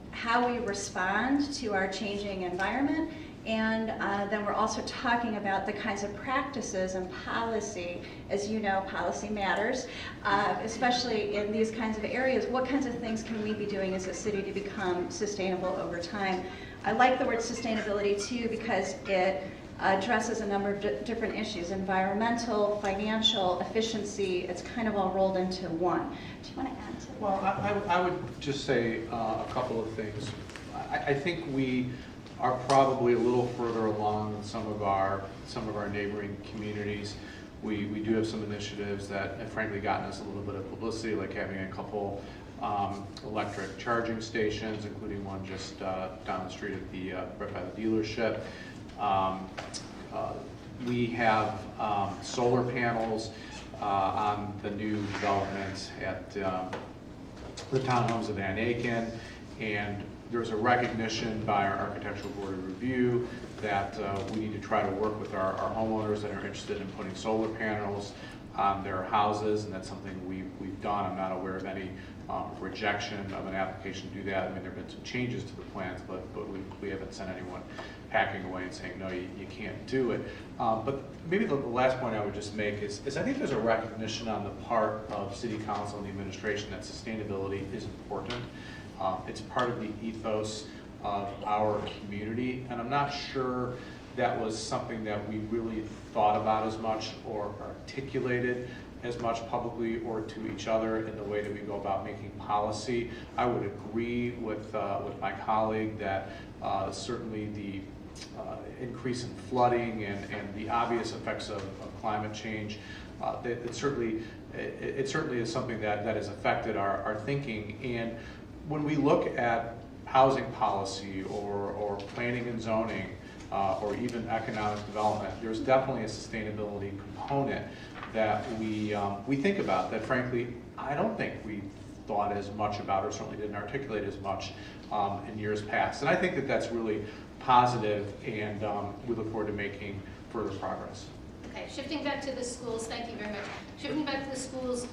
how we respond to our changing environment, and then we're also talking about the kinds of practices and policy. As you know, policy matters, especially in these kinds of areas. What kinds of things can we be doing as a city to become sustainable over time? I like the word sustainability too because it addresses a number of different issues: environmental, financial, efficiency. It's kind of all rolled into one. Do you want to add to that? Well, I would just say a couple of things. I think we are probably a little further along than some of our neighboring communities. We do have some initiatives that have frankly gotten us a little bit of publicity, like having a couple electric charging stations, including one just down the street at right by the dealership. We have solar panels on the new developments at the townhomes of Van Aiken, and there's a recognition by our Architectural Board of Review that we need to try to work with our homeowners that are interested in putting solar panels on their houses, and that's something we've done. I'm not aware of any rejection of an application to do that. I mean, there have been some changes to the plans, but we haven't sent anyone packing away and saying, no, you can't do it. But maybe the last point I would just make is I think there's a recognition on the part of City Council and the administration that sustainability is important. It's part of the ethos of our community, and I'm not sure that was something that we really thought about as much or articulated as much publicly or to each other in the way that we go about making policy. I would agree with my colleague that certainly the increase in flooding and the obvious effects of climate change, it certainly is something that has affected our thinking. And when we look at housing policy or planning and zoning, or even economic development, there's definitely a sustainability component that we think about that, frankly, I don't think we thought as much about, or certainly didn't articulate as much in years past. And I think that that's really positive, and we look forward to making further progress. Okay, shifting back to the schools, thank you very much. Shifting back to the schools,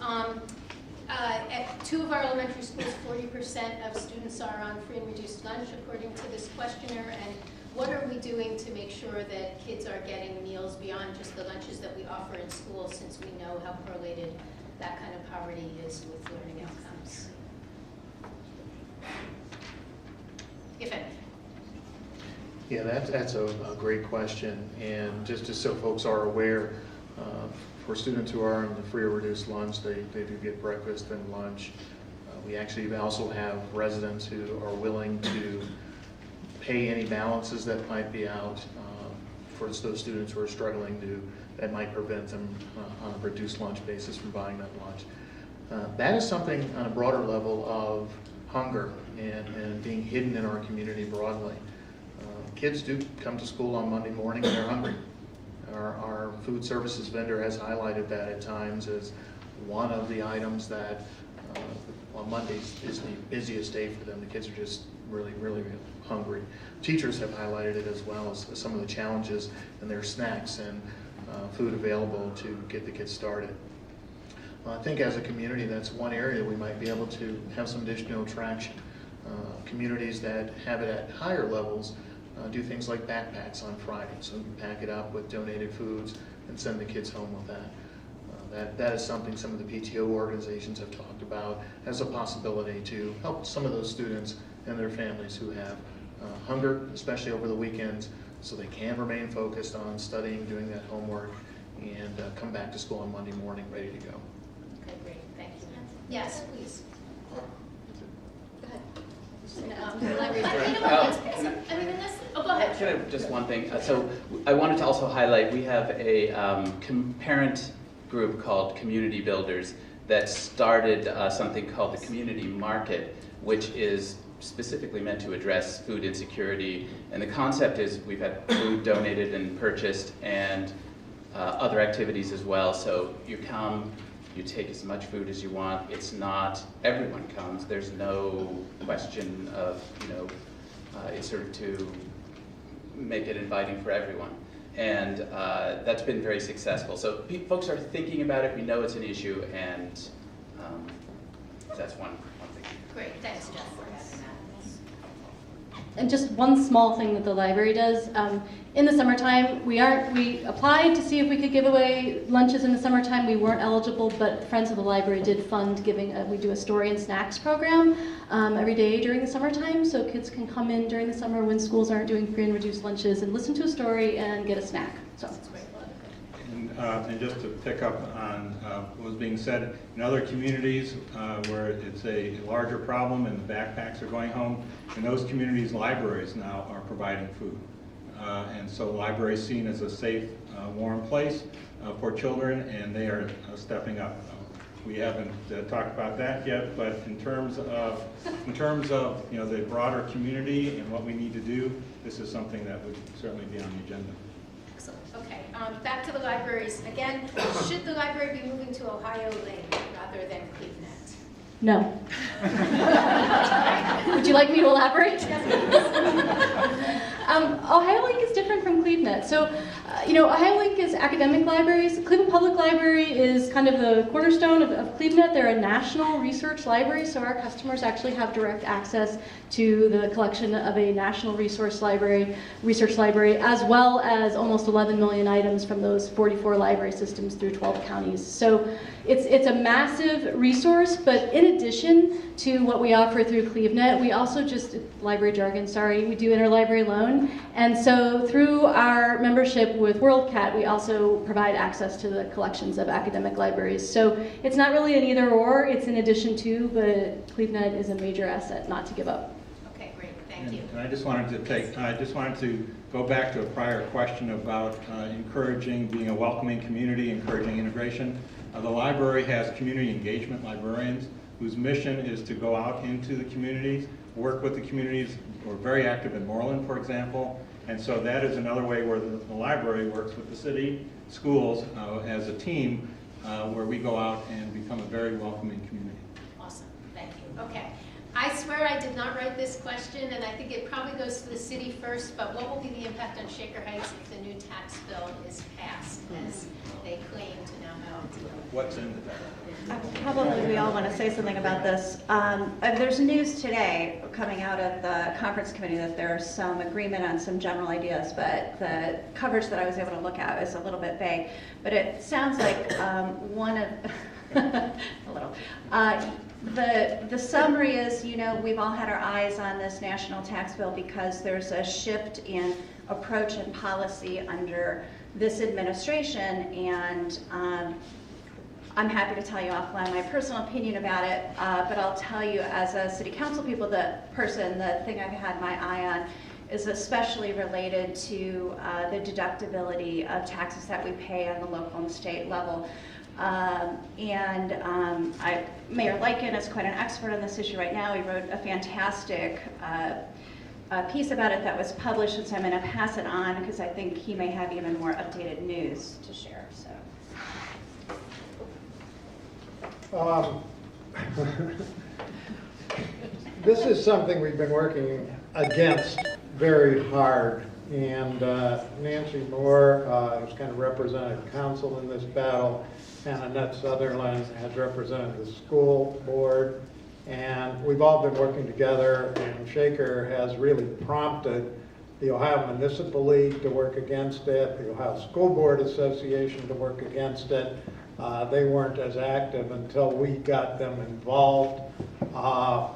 at 2 of our elementary schools, 40% of students are on free and reduced lunch, according to this questionnaire. And what are we doing to make sure that kids are getting meals beyond just the lunches that we offer in school, since we know how correlated that kind of poverty is with learning outcomes? If any. Yeah, that's a great question. And just so folks are aware, for students who are on the free or reduced lunch, they do get breakfast and lunch. We actually also have residents who are willing to pay any balances that might be out for those students who are struggling that might prevent them on a reduced lunch basis from buying that lunch. That is something on a broader level of hunger and being hidden in our community broadly. Kids do come to school on Monday morning and they're hungry. Our food services vendor has highlighted that at times as one of the items that on Mondays is the busiest day for them. The kids are just really, really hungry. Teachers have highlighted it as well as some of the challenges in their snacks and food available to get the kids started. I think as a community, that's one area we might be able to have some additional traction. Communities that have it at higher levels do things like backpacks on Friday, so we can pack it up with donated foods and send the kids home with that. That is something some of the PTO organizations have talked about as a possibility to help some of those students and their families who have hunger, especially over the weekends, so they can remain focused on studying, doing that homework, and come back to school on Monday morning ready to go. Okay, great, thank you. Yes, please. Go ahead. Can I just one thing? So I wanted to also highlight, we have a parent group called Community Builders that started something called the Community Market, which is specifically meant to address food insecurity. And the concept is we've had food donated and purchased and other activities as well. So you come, you take as much food as you want. It's not, everyone comes. There's no question of, it's sort of to make it inviting for everyone. And that's been very successful. So folks are thinking about it. We know it's an issue, and that's one thing. Great, thanks, Jeff. And just one small thing that the library does. In the summertime, we applied to see if we could give away lunches in the summertime. We weren't eligible, but Friends of the Library did fund giving, we do a story and snacks program every day during the summertime, so kids can come in during the summer when schools aren't doing free and reduced lunches and listen to a story and get a snack. So that's great. And just to pick up on what was being said, in other communities where it's a larger problem and the backpacks are going home, in those communities, libraries now are providing food. And so the library is seen as a safe, warm place for children, and they are stepping up. We haven't talked about that yet, but in terms of the broader community and what we need to do, this is something that would certainly be on the agenda. Excellent. Okay, back to the libraries. Again, should the library be moving to Ohio Lane rather than Cleveland? No. Would you like me to elaborate? OhioLink is different from CleveNet. So, OhioLink is academic libraries. Cleveland Public Library is kind of the cornerstone of CleveNet. They're a national research library, so our customers actually have direct access to the collection of a national research library, as well as almost 11 million items from those 44 library systems through 12 counties. So it's a massive resource, but in addition to what we offer through CleveNet, we also library jargon, sorry, we do interlibrary loan. And so through our membership with WorldCat, we also provide access to the collections of academic libraries. So it's not really an either or, it's in addition to, but CleveNet is a major asset not to give up. Okay, great, thank you. And I just wanted to go back to a prior question about encouraging, being a welcoming community, encouraging integration. The library has community engagement librarians whose mission is to go out into the communities, work with the communities. We're very active in Moreland, for example, and so that is another way where the library works with the city, schools as a team, where we go out and become a very welcoming community. Awesome, thank you. Okay. I swear I did not write this question, and I think it probably goes to the city first, but what will be the impact on Shaker Heights if the new tax bill is passed, as they claim to now know? What's in the tax? Probably we all want to say something about this. There's news today coming out of the conference committee that there's some agreement on some general ideas, but the coverage that I was able to look at is a little bit vague. But it sounds like one of a little. The summary is, we've all had our eyes on this national tax bill because there's a shift in approach and policy under this administration, and I'm happy to tell you offline my personal opinion about it, but I'll tell you as a city council people, the thing I've had my eye on is especially related to the deductibility of taxes that we pay on the local and state level. Mayor Leiken is quite an expert on this issue right now. He wrote a fantastic piece about it that was published, and so I'm going to pass it on because I think he may have even more updated news to share. So. This is something we've been working against very hard, and Nancy Moore has kind of represented council in this battle. Annette Sutherland has represented the school board, and we've all been working together, and Shaker has really prompted the Ohio Municipal League to work against it, the Ohio School Board Association to work against it. They weren't as active until we got them involved.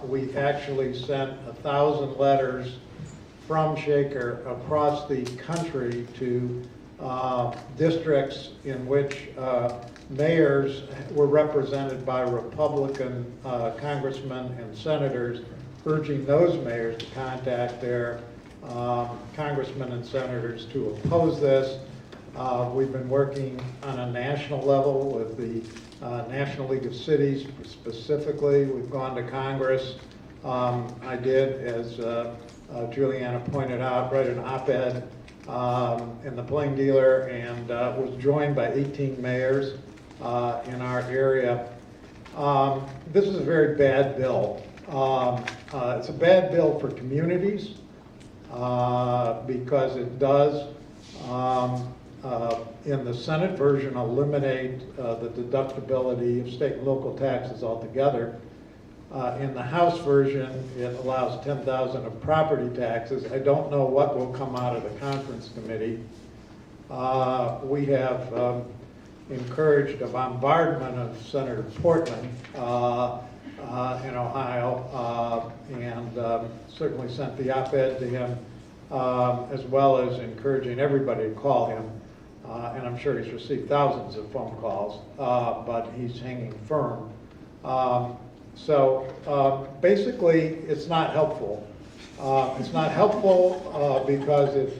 We actually sent 1,000 letters from Shaker across the country to districts in which mayors were represented by Republican congressmen and senators, urging those mayors to contact their congressmen and senators to oppose this. We've been working on a national level with the National League of Cities specifically. We've gone to Congress. I did, as Juliana pointed out, write an op-ed in the Plain Dealer, and was joined by 18 mayors in our area. This is a very bad bill. It's a bad bill for communities because it does, in the Senate version, eliminate the deductibility of state and local taxes altogether. In the House version, it allows $10,000 of property taxes. I don't know what will come out of the conference committee. We have encouraged a bombardment of Senator Portman in Ohio, and certainly sent the op-ed to him, as well as encouraging everybody to call him. And I'm sure he's received thousands of phone calls, but he's hanging firm. So basically, it's not helpful. It's not helpful because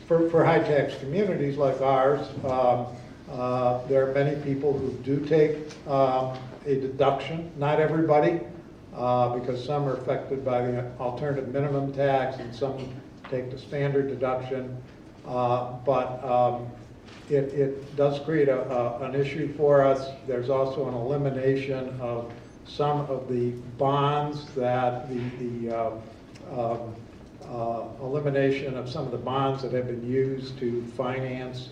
for high-tax communities like ours, there are many people who do take a deduction. Not everybody, because some are affected by the alternative minimum tax and some take the standard deduction. But it does create an issue for us. There's also an elimination of some of the bonds that the elimination of some of the bonds that have been used to finance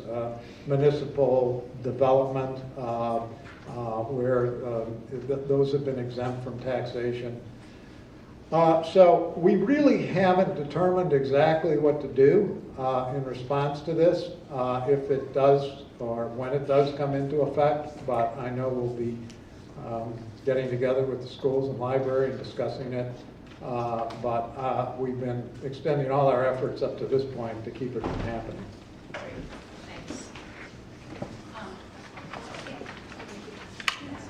municipal development, where those have been exempt from taxation. So we really haven't determined exactly what to do in response to this, if it does or when it does come into effect, but I know we'll be getting together with the schools and library and discussing it. But we've been extending all our efforts up to this point to keep it from happening. Thanks.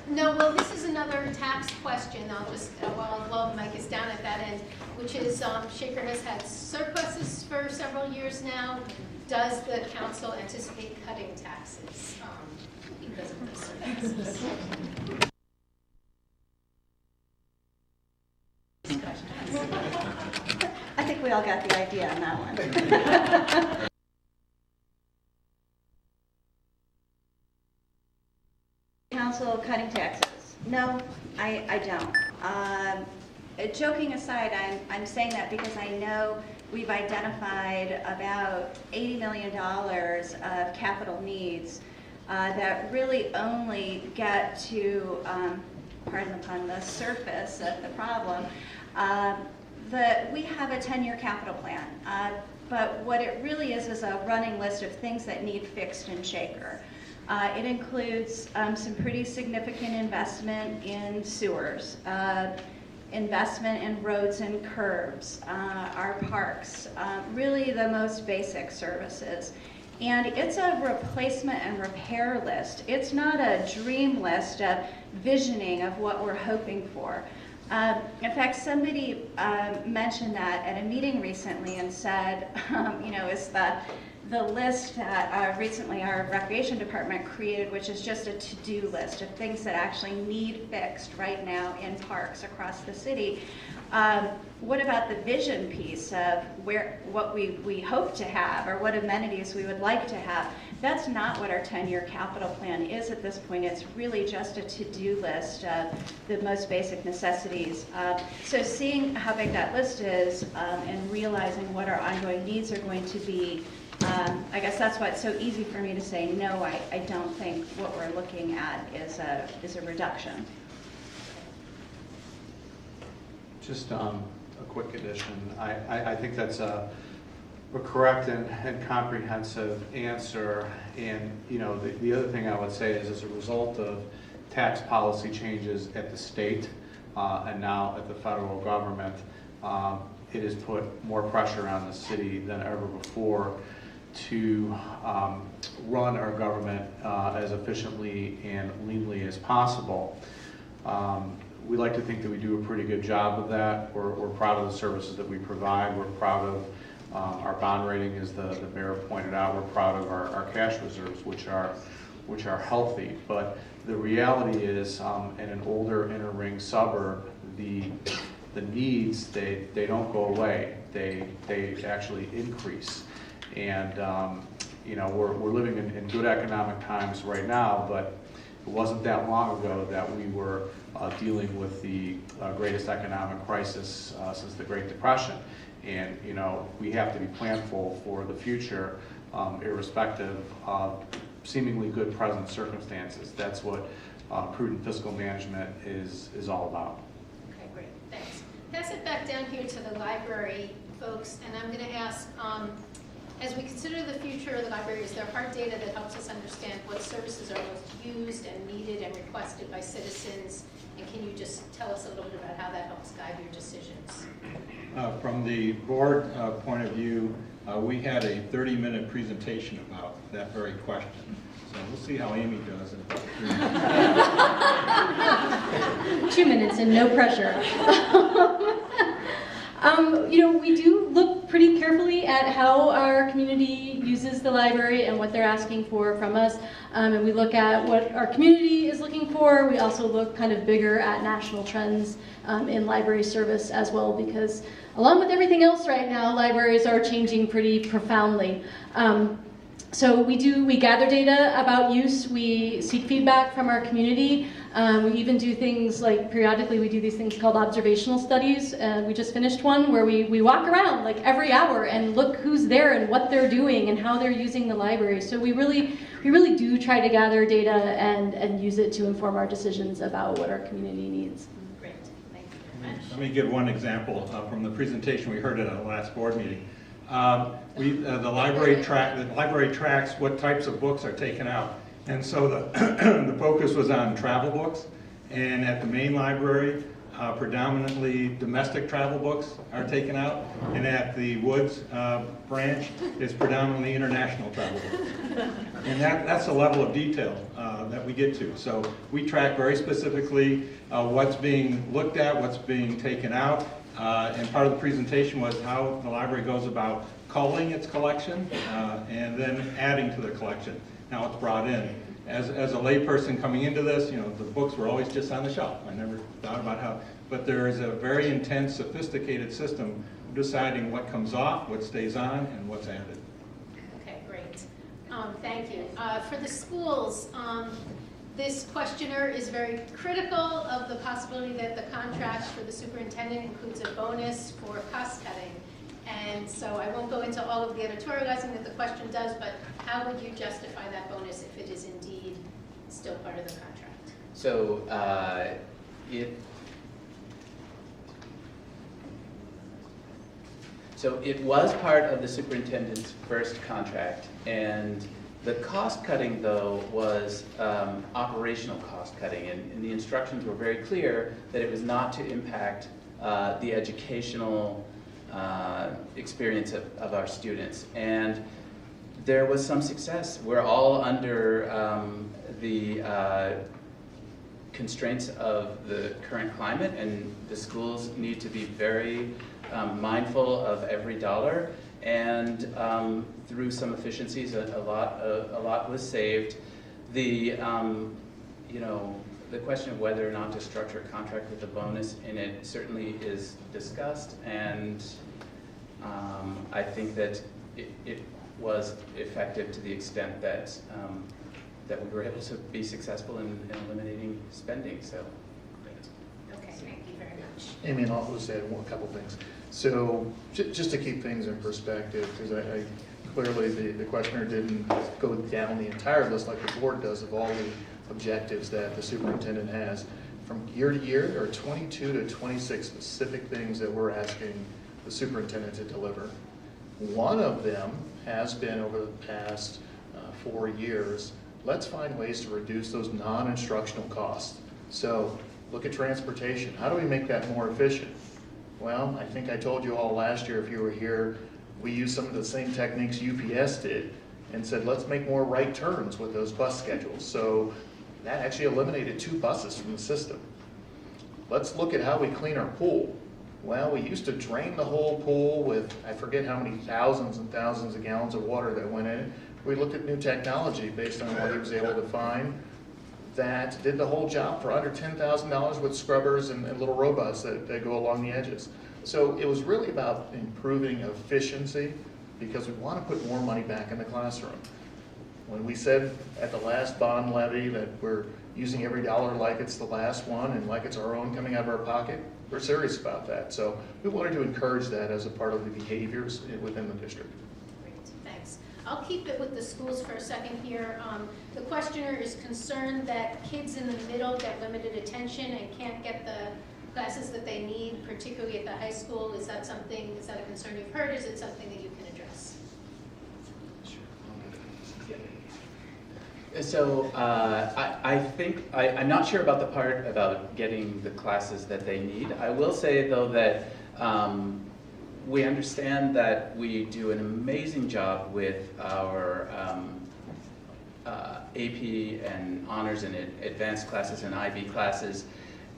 No, well, this is another tax question. I'll just, while Mike is down at that end, which is Shaker has had surpluses for several years now. Does the council anticipate cutting taxes because of those surpluses? I think we all got the idea on that one. Council cutting taxes. No, I don't. Joking aside, I'm saying that because I know we've identified about $80 million of capital needs that really only get to, pardon the pun, the surface of the problem. We have a 10-year capital plan, but what it really is a running list of things that need fixed in Shaker. It includes some pretty significant investment in sewers, investment in roads and curbs, our parks, really the most basic services. And it's a replacement and repair list. It's not a dream list of visioning of what we're hoping for. In fact, somebody mentioned that at a meeting recently and said, is the list that recently our recreation department created, which is just a to-do list of things that actually need fixed right now in parks across the city. What about the vision piece of what we hope to have or what amenities we would like to have? That's not what our 10-year capital plan is at this point. It's really just a to-do list of the most basic necessities. So seeing how big that list is and realizing what our ongoing needs are going to be, I guess that's why it's so easy for me to say, no, I don't think what we're looking at is a reduction. Just a quick addition. I think that's a correct and comprehensive answer. And the other thing I would say is, as a result of tax policy changes at the state and now at the federal government, it has put more pressure on the city than ever before to run our government as efficiently and leanly as possible. We like to think that we do a pretty good job of that. We're proud of the services that we provide. We're proud of our bond rating, as the mayor pointed out. We're proud of our cash reserves, which are healthy. But the reality is, in an older inner ring suburb, the needs, they don't go away. They actually increase. And we're living in good economic times right now, but it wasn't that long ago that we were dealing with the greatest economic crisis since the Great Depression. And we have to be planful for the future, irrespective of seemingly good present circumstances. That's what prudent fiscal management is all about. Okay, great, thanks. Pass it back down here to the library folks, and I'm going to ask, as we consider the future of the library, is there hard data that helps us understand what services are most used and needed and requested by citizens? And can you just tell us a little bit about how that helps guide your decisions? From the board point of view, we had a 30-minute presentation about that very question. So we'll see how Amy does in about 3 minutes. 2 minutes and no pressure. We do look pretty carefully at how our community uses the library and what they're asking for from us. And we look at what our community is looking for. We also look kind of bigger at national trends in library service as well, because along with everything else right now, libraries are changing pretty profoundly. So we gather data about use, we seek feedback from our community, we even do things like periodically we do these things called observational studies. We just finished one where we walk around like every hour and look who's there and what they're doing and how they're using the library. So we really do try to gather data and use it to inform our decisions about what our community needs. Great, thank you very much. Let me give one example from the presentation we heard at our last board meeting. The library tracks what types of books are taken out. And so the focus was on travel books. And at the main library, predominantly domestic travel books are taken out. And at the Woods branch, it's predominantly international travel books. And that's the level of detail that we get to. So we track very specifically what's being looked at, what's being taken out. And part of the presentation was how the library goes about culling its collection and then adding to the collection. Now it's brought in. As a layperson coming into this, you know, the books were always just on the shelf. I never thought about how, but there is a very intense, sophisticated system of deciding what comes off, what stays on, and what's added. Okay, great. Thank you. For the schools, this questionnaire is very critical of the possibility that the contract for the superintendent includes a bonus for cost cutting. And so I won't go into all of the editorializing that the question does, but how would you justify that bonus if it is indeed still part of the contract? So it was part of the superintendent's first contract, and the cost cutting, though, was operational cost cutting, and the instructions were very clear that it was not to impact the educational experience of our students. And there was some success. We're all under the constraints of the current climate, and the schools need to be very mindful of every dollar. And through some efficiencies, a lot was saved. The the question of whether or not to structure a contract with a bonus in it certainly is discussed, and I think that it was effective to the extent that that we were able to be successful in eliminating spending. So, great. Okay, thank you very much. Amy, and I'll just add a couple things. So just to keep things in perspective, because I clearly the questionnaire didn't go down the entire list like the board does of all the objectives that the superintendent has. From year to year, there are 22 to 26 specific things that we're asking the superintendent to deliver. One of them has been over the past 4 years, let's find ways to reduce those non-instructional costs. So look at transportation. How do we make that more efficient? Well, I think I told you all last year, if you were here, we used some of the same techniques UPS did and said, let's make more right turns with those bus schedules. So that actually eliminated 2 buses from the system. Let's look at how we clean our pool. Well, we used to drain the whole pool with, I forget how many thousands and thousands of gallons of water that went in. We looked at new technology based on what he was able to find that did the whole job for under $10,000 with scrubbers and little robots that go along the edges. So it was really about improving efficiency because we want to put more money back in the classroom. When we said at the last bond levy that we're using every dollar like it's the last one and like it's our own coming out of our pocket, we're serious about that. So we wanted to encourage that as a part of the behaviors within the district. Great, thanks. I'll keep it with the schools for a second here. The questioner is concerned that kids in the middle get limited attention and can't get the classes that they need, particularly at the high school. Is that a concern you've heard? Is it something that you can address? So I think, I'm not sure about the part about getting the classes that they need. I will say, though, that we understand that we do an amazing job with our AP and honors and advanced classes and IB classes,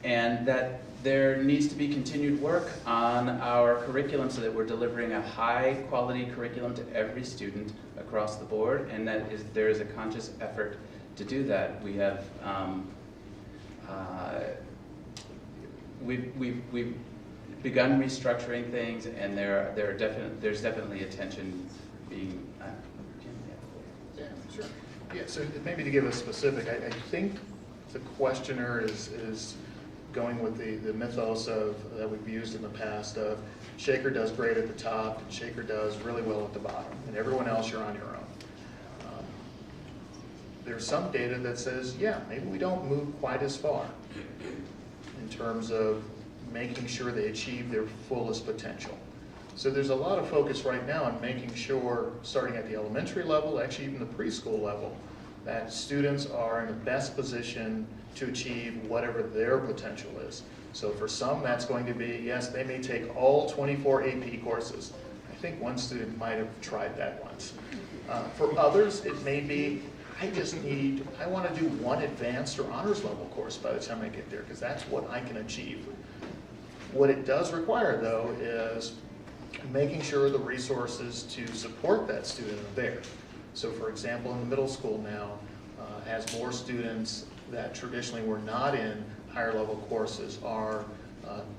and that there needs to be continued work on our curriculum so that we're delivering a high quality curriculum to every student across the board, and that there is a conscious effort to do that. We have we've begun restructuring things, and there's definitely attention being Sure. Yeah, so maybe to give a specific, I think the questioner is going with the mythos of that we've used in the past of Shaker does great at the top and Shaker does really well at the bottom, and everyone else you're on your own. There's some data that says, yeah, maybe we don't move quite as far in terms of making sure they achieve their fullest potential. So there's a lot of focus right now on making sure, starting at the elementary level, actually even the preschool level, that students are in the best position to achieve whatever their potential is. So for some, that's going to be, yes, they may take all 24 AP courses. I think one student might have tried that once. For others, it may be, I want to do one advanced or honors level course by the time I get there, because that's what I can achieve. What it does require, though, is making sure the resources to support that student are there. So for example, in the middle school now, as more students that traditionally were not in higher level courses are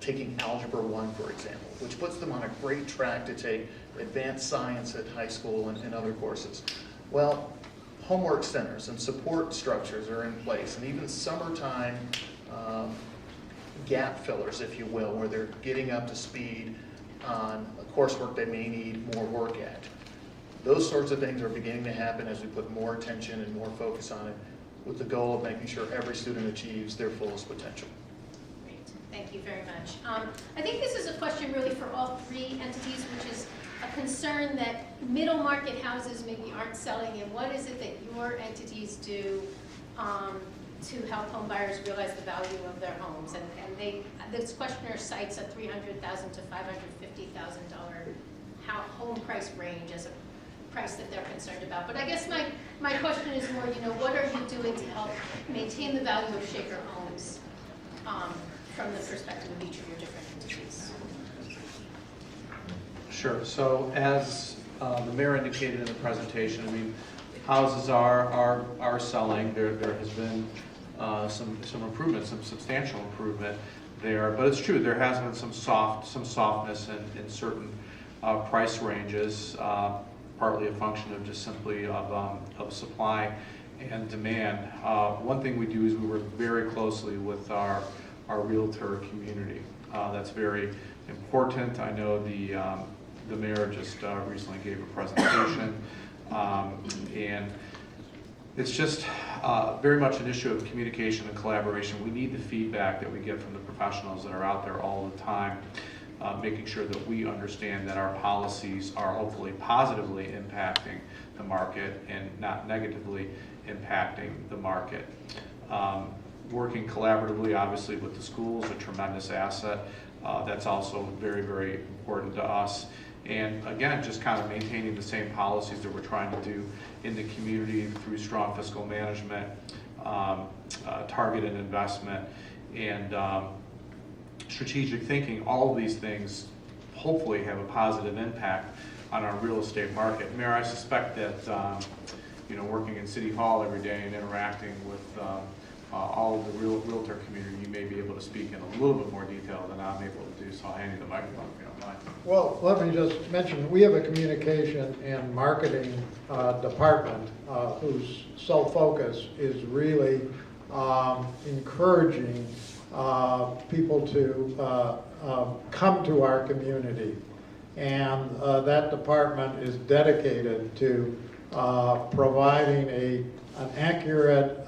taking Algebra 1, for example, which puts them on a great track to take advanced science at high school and other courses. Well, homework centers and support structures are in place, and even summertime gap fillers, if you will, where they're getting up to speed on a coursework they may need more work at. Those sorts of things are beginning to happen as we put more attention and more focus on it, with the goal of making sure every student achieves their fullest potential. Great, thank you very much. I think this is a question really for all three entities, which is a concern that middle market houses maybe aren't selling, and what is it that your entities do to help home buyers realize the value of their homes? And this questioner cites a $300,000 to $550,000 home price range as a price that they're concerned about. But I guess my question is more, what are you doing to help maintain the value of Shaker homes from the perspective of each of your different entities? Sure. So as the mayor indicated in the presentation, I mean, houses are selling. There has been some improvement, some substantial improvement there. But it's true, there has been some softness in certain price ranges, partly a function of just simply of supply and demand. One thing we do is we work very closely with our realtor community. That's very important. I know the mayor just recently gave a presentation, and it's just very much an issue of communication and collaboration. We need the feedback that we get from the professionals that are out there all the time, making sure that we understand that our policies are hopefully positively impacting the market and not negatively impacting the market. Working collaboratively, obviously, with the schools, a tremendous asset. That's also very, very important to us. And again, just kind of maintaining the same policies that we're trying to do in the community through strong fiscal management, targeted investment, and strategic thinking. All of these things hopefully have a positive impact on our real estate market. Mayor, I suspect that working in City Hall every day and interacting with all of the realtor community, you may be able to speak in a little bit more detail than I'm able to do, so I'll hand you the microphone if you don't mind. Well, let me just mention, we have a communication and marketing department whose sole focus is really encouraging people to come to our community. And that department is dedicated to providing an accurate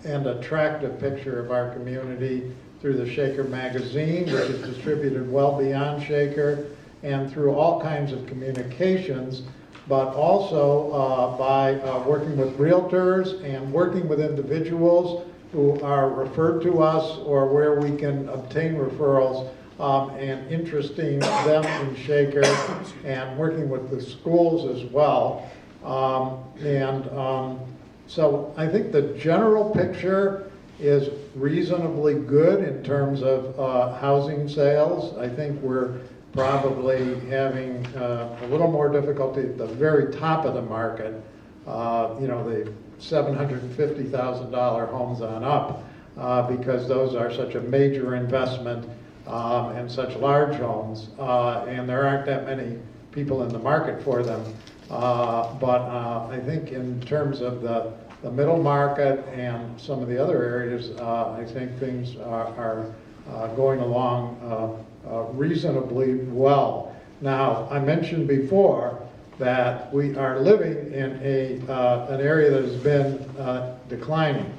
and attractive picture of our community through the Shaker magazine, which is distributed well beyond Shaker, and through all kinds of communications, but also by working with realtors and working with individuals who are referred to us or where we can obtain referrals, and interesting them in Shaker, and working with the schools as well. So I think the general picture is reasonably good in terms of housing sales. I think we're probably having a little more difficulty at the very top of the market, the $750,000 homes on up, because those are such a major investment and such large homes, and there aren't that many people in the market for them. But I think in terms of the middle market and some of the other areas, I think things are going along reasonably well. Now, I mentioned before that we are living in an area that has been declining,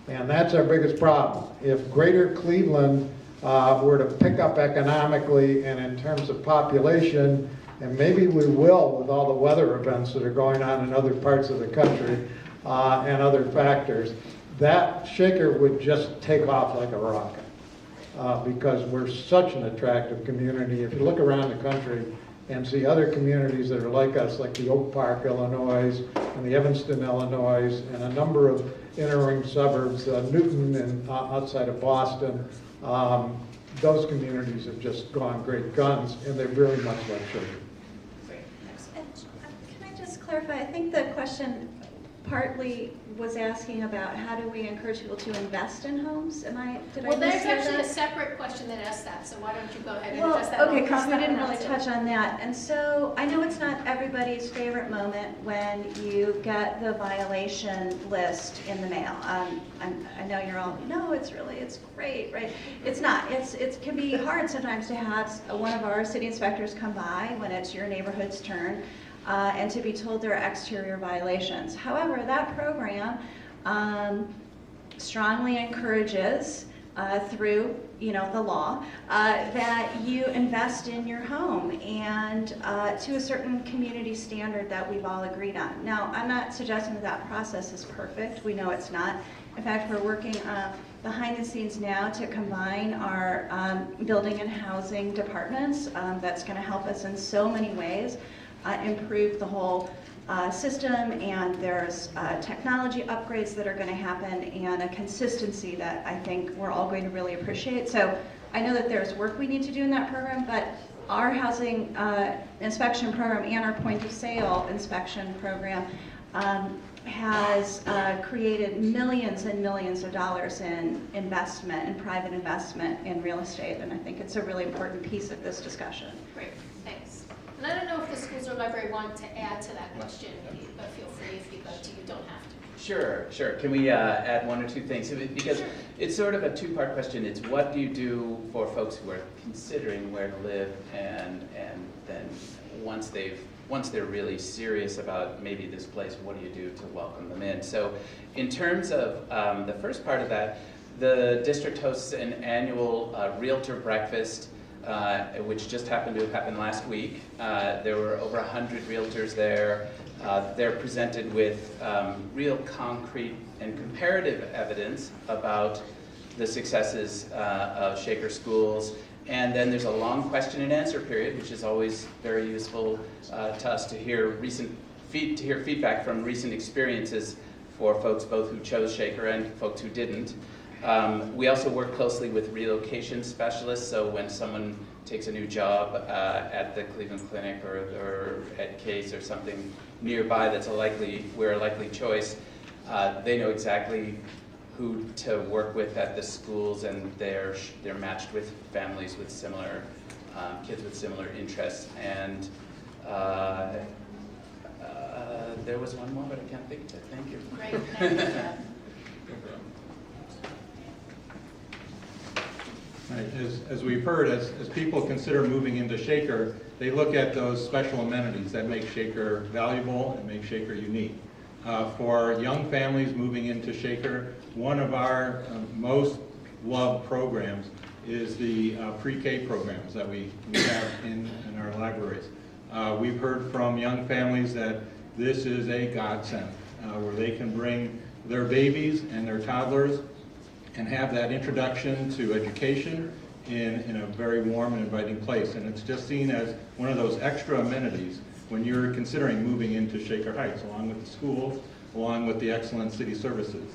and that's our biggest problem. If Greater Cleveland were to pick up economically and in terms of population, and maybe we will with all the weather events that are going on in other parts of the country and other factors, that Shaker would just take off like a rocket. Because we're such an attractive community. If you look around the country and see other communities that are like us, like the Oak Park, Illinois, and the Evanston, Illinois, and a number of inner-ring suburbs, Newton and outside of Boston, those communities have just gone great guns, and they're very much like Shaker. Can I just clarify? I think the question partly was asking about how do we encourage people to invest in homes? Did I Well, there's mishear actually that? a separate question that asks that, so why don't you go ahead and Well, address that? okay, We'll because cross we that didn't one really out, too. touch on that. And so I know it's not everybody's favorite moment when you get the violation list in the mail. I know you're all, no, it's great, right? It's not. It can be hard sometimes to have one of our city inspectors come by when it's your neighborhood's turn and to be told there are exterior violations. However, that program strongly encourages through the law that you invest in your home and to a certain community standard that we've all agreed on. Now, I'm not suggesting that process is perfect. We know it's not. In fact, we're working behind the scenes now to combine our building and housing departments. That's going to help us in so many ways improve the whole system, and there's technology upgrades that are going to happen and a consistency that I think we're all going to really appreciate. So I know that there's work we need to do in that program, but our housing inspection program and our point of sale inspection program has created millions and millions of dollars in investment and private investment in real estate, and I think it's a really important piece of this discussion. Great, thanks. And I don't know if the schools or library want to add to that question, but feel free if you'd like to. You don't have to. Sure. Can we add one or two things? Because it's sort of a two-part question. It's what do you do for folks who are considering where to live, and then once they're really serious about maybe this place, what do you do to welcome them in? So in terms of the first part of that, the district hosts an annual realtor breakfast, which just happened to have happened last week. There were over 100 realtors there. They're presented with real concrete and comparative evidence about the successes of Shaker schools. And then there's a long question and answer period, which is always very useful to us to hear feedback from recent experiences for folks both who chose Shaker and folks who didn't. We also work closely with relocation specialists, so when someone takes a new job at the Cleveland Clinic or at Case or something nearby that's we're a likely choice, they know exactly who to work with at the schools, and they're matched with families with similar kids with similar interests. And there was one more, but I can't think of it. Thank you. Great, thank you. Right. As we've heard, as people consider moving into Shaker, they look at those special amenities that make Shaker valuable and make Shaker unique. For young families moving into Shaker, one of our most loved programs is the pre-K programs that we have in our libraries. We've heard from young families that this is a godsend, where they can bring their babies and their toddlers and have that introduction to education in a very warm and inviting place. And it's just seen as one of those extra amenities when you're considering moving into Shaker Heights, along with the schools, along with the excellent city services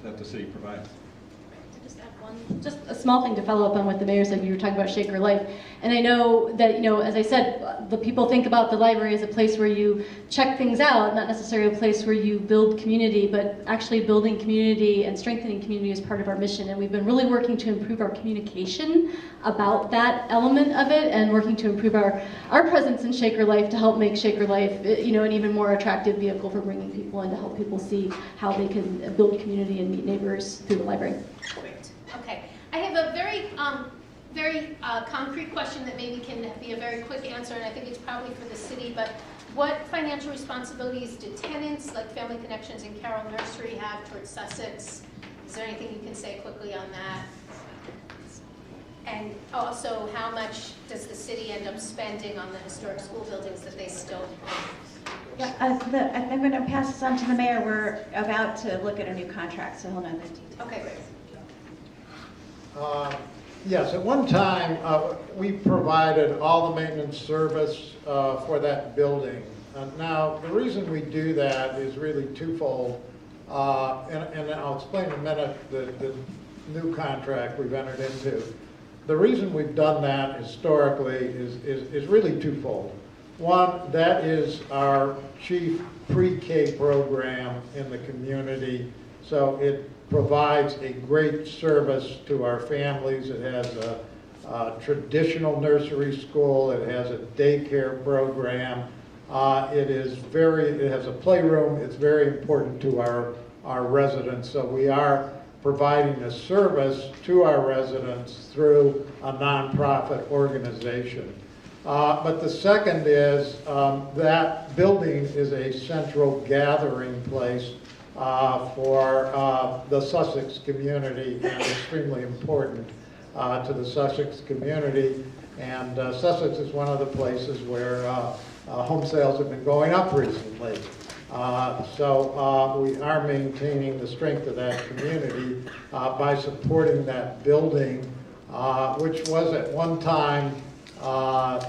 that the city provides. To just add one Just a small thing to follow up on what the mayor said. You were talking about Shaker Life. And I know that, as I said, the people think about the library as a place where you check things out, not necessarily a place where you build community, but actually building community and strengthening community is part of our mission. And we've been really working to improve our communication about that element of it and working to improve our presence in Shaker Life to help make Shaker Life, an even more attractive vehicle for bringing people in to help people see how they can build community and meet neighbors through the library. Great. Okay. I have a very concrete question that maybe can be a very quick answer, and I think it's probably for the city, but what financial responsibilities do tenants like Family Connections and Carroll Nursery have towards Sussex? Is there anything you can say quickly on that? And also, how much does the city end up spending on the historic school buildings that they still have? Yeah, I'm going to pass this on to the mayor. We're about to look at a new contract, so he'll know the details. Okay, great. Yes, at one time, we provided all the maintenance service for that building. Now, the reason we do that is really twofold, and I'll explain in a minute the new contract we've entered into. The reason we've done that historically is really twofold. One, that is our chief pre-K program in the community, so it provides a great service to our families. It has a traditional nursery school. It has a daycare program. It has a playroom. It's very important to our residents. So we are providing a service to our residents through a nonprofit organization. But the second is that building is a central gathering place for the Sussex community and extremely important to the Sussex community. And Sussex is one of the places where home sales have been going up recently. So we are maintaining the strength of that community by supporting that building, which was at one time a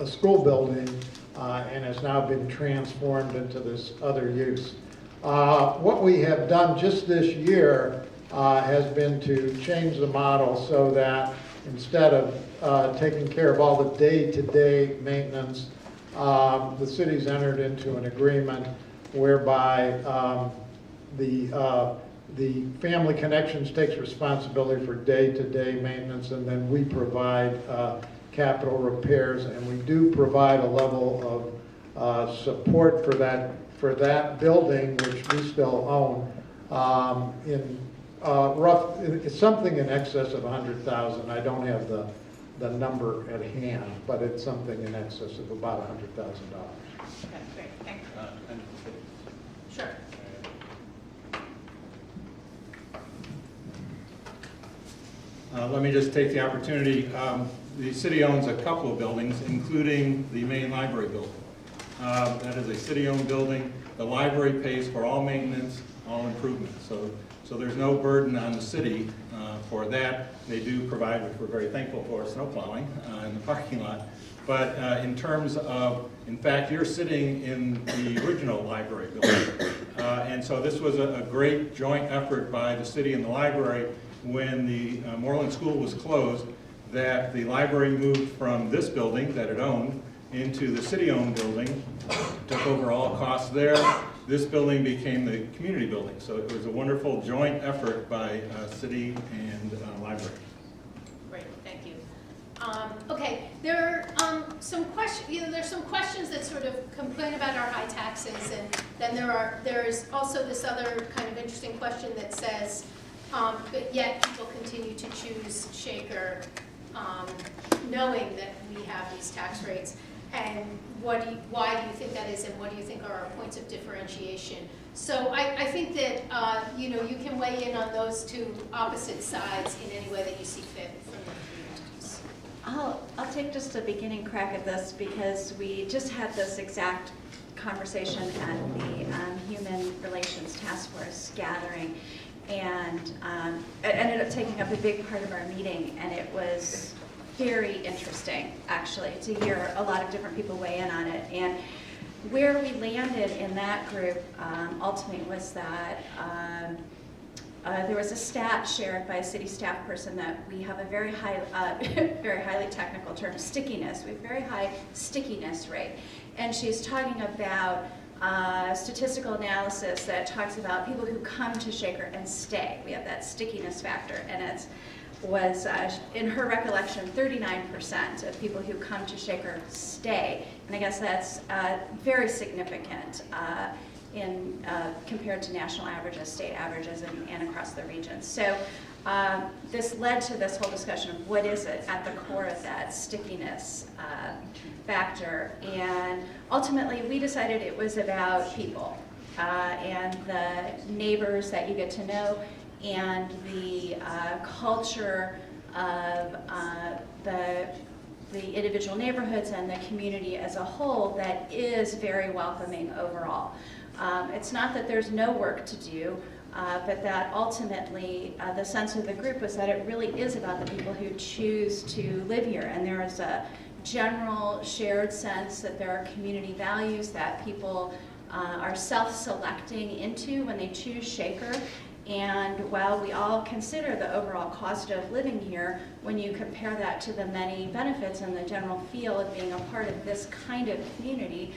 school building and has now been transformed into this other use. What we have done just this year has been to change the model so that instead of taking care of all the day-to-day maintenance, the city's entered into an agreement whereby the Family Connections takes responsibility for day-to-day maintenance, and then we provide capital repairs, and we do provide a level of support for that building, which we still own, it's something in excess of $100,000. I don't have the number at hand, but it's something in excess of about $100,000. Okay, great. Thank you. Sure. Let me just take the opportunity. The city owns a couple of buildings, including the main library building. That is a city-owned building. The library pays for all maintenance, all improvements. So there's no burden on the city for that. They do provide, which we're very thankful for, snow plowing in the parking lot. But in terms of, in fact, you're sitting in the original library building. And so this was a great joint effort by the city and the library when the Moreland School was closed, that the library moved from this building that it owned into the city-owned building, took over all costs there. This building became the community building. So it was a wonderful joint effort by city and library. Great, thank you. Okay, there are some questions. There's some questions that sort of complain about our high taxes, and then there's also this other kind of interesting question that says, but yet people continue to choose Shaker, knowing that we have these tax rates. And why do you think that is, and what do you think are our points of differentiation? So I think that you can weigh in on those two opposite sides in any way that you see fit from the communities. I'll take just a beginning crack at this because we just had this exact conversation at the Human Relations Task Force gathering, and it ended up taking up a big part of our meeting, and it was very interesting, actually, to hear a lot of different people weigh in on it. And where we landed in that group ultimately was that there was a stat shared by a city staff person that we have a very high, very highly technical term, stickiness. We have a very high stickiness rate. And she's talking about statistical analysis that talks about people who come to Shaker and stay. We have that stickiness factor, and it was, in her recollection, 39% of people who come to Shaker stay. And I guess that's very significant in compared to national averages, state averages, and across the region. So this led to this whole discussion of what is it at the core of that stickiness factor. And ultimately, we decided it was about people and the neighbors that you get to know, and the culture of the individual neighborhoods and the community as a whole that is very welcoming overall. It's not that there's no work to do, but that ultimately the sense of the group was that it really is about the people who choose to live here, and there is a general shared sense that there are community values that people are self-selecting into when they choose Shaker. And while we all consider the overall cost of living here, when you compare that to the many benefits and the general feel of being a part of this kind of community,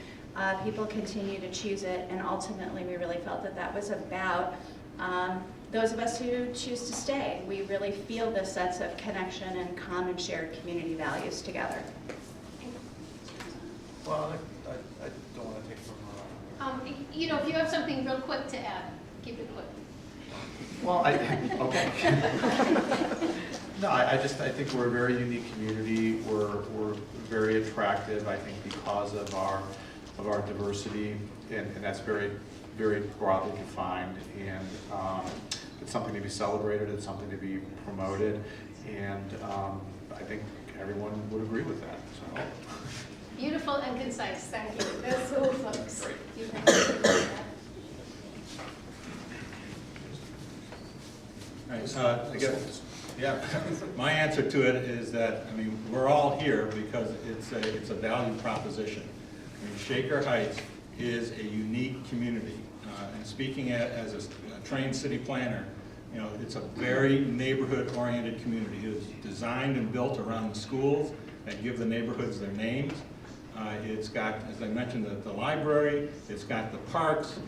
people continue to choose it. And ultimately, we really felt that that was about those of us who choose to stay. We really feel this sense of connection and common shared community values together. Well, I don't want to take from You know, if you have something real quick to add, keep it quick. Well, okay. No, I think we're a very unique community. We're very attractive, I think, because of our diversity, and that's very, very broadly defined. And it's something to be celebrated. It's something to be promoted. And I think everyone would agree with that. So. Beautiful and concise. Thank you. That's all, folks. Great. You can I guess, yeah, my answer to it is that, I mean, we're all here because it's a value proposition. I mean, Shaker Heights is a unique community. And speaking as a trained city planner, you know, it's a very neighborhood-oriented community. It is designed and built around the schools that give the neighborhoods their names. It's got, as I mentioned, the library. It's got the parks.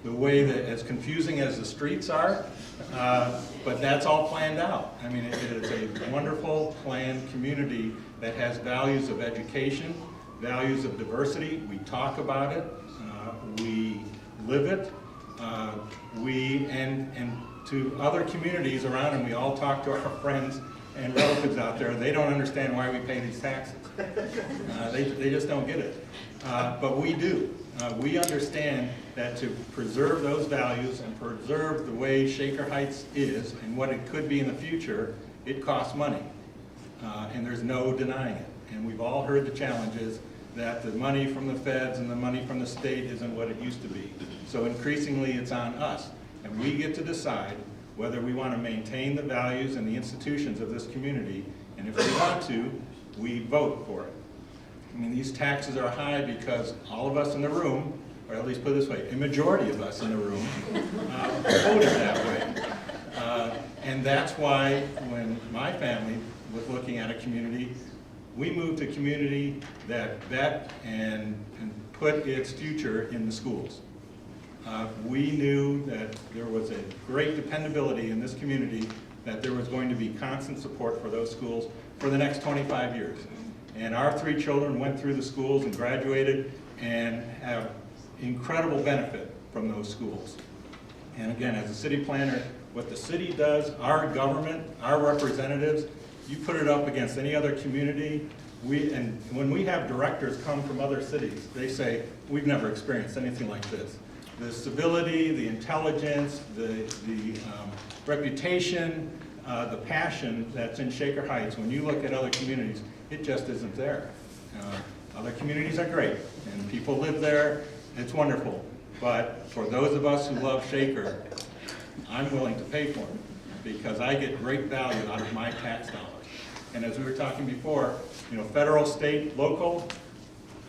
The way that, as confusing as the streets are, but that's all planned out. I mean, it is a wonderful planned community that has values of education, values of diversity. We talk about it, we live it, and to other communities around, and we all talk to our friends and relatives out there. They don't understand why we pay these taxes. They just don't get it, but we do. We understand that to preserve those values and preserve the way Shaker Heights is and what it could be in the future, it costs money, and there's no denying it. And we've all heard the challenges that the money from the feds and the money from the state isn't what it used to be. So increasingly it's on us, and we get to decide whether we want to maintain the values and the institutions of this community, and if we want to, we vote for it. I mean, these taxes are high because all of us in the room, or at least put it this way, a majority of us in the room voted that way. And that's why when my family was looking at a community, we moved to a community that vet and put its future in the schools. We knew that there was a great dependability in this community, that there was going to be constant support for those schools for the next 25 years. And our 3 children went through the schools and graduated and have incredible benefit from those schools. And again, as a city planner, what the city does, our government, our representatives, you put it up against any other community. And when we have directors come from other cities, they say, we've never experienced anything like this. The civility, the intelligence, the reputation, the passion that's in Shaker Heights, when you look at other communities, it just isn't there. Other communities are great, and people live there, it's wonderful. But for those of us who love Shaker, I'm willing to pay for it, because I get great value out of my tax dollars. And as we were talking before, you know, federal, state, local,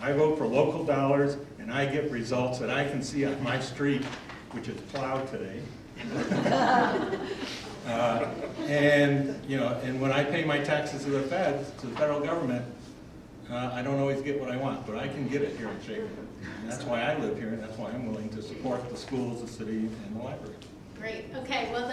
I vote for local dollars, and I get results that I can see on my street, which is plowed today, And when I pay my taxes to the feds, to the federal government, I don't always get what I want, but I can get it here in Shaker. And that's why I live here, and that's why I'm willing to support the schools, the city, and the library. Great. Okay. Well,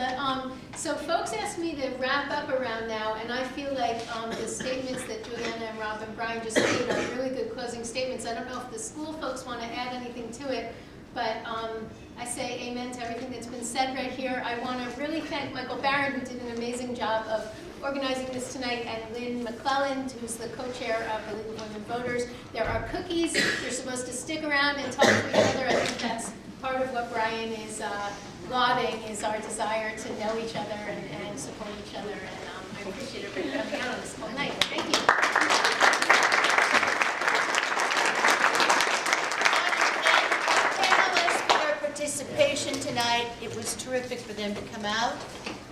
so folks asked me to wrap up around now, and I feel like the statements that Juliana and Rob and Brian just made are really good closing statements. I don't know if the school folks want to add anything to it, but I say amen to everything that's been said right here. I want to really thank Michael Barron, who did an amazing job of organizing this tonight, and Lynn McClellan, who's the co-chair of the League of Women Voters. There are cookies. You're supposed to stick around and talk to each other. I think that's part of what Brian is lauding, is our desire to know each other and support each other. And I appreciate everybody coming out on this whole night. Thank you. Panelists for their participation tonight. It was terrific for them to come out.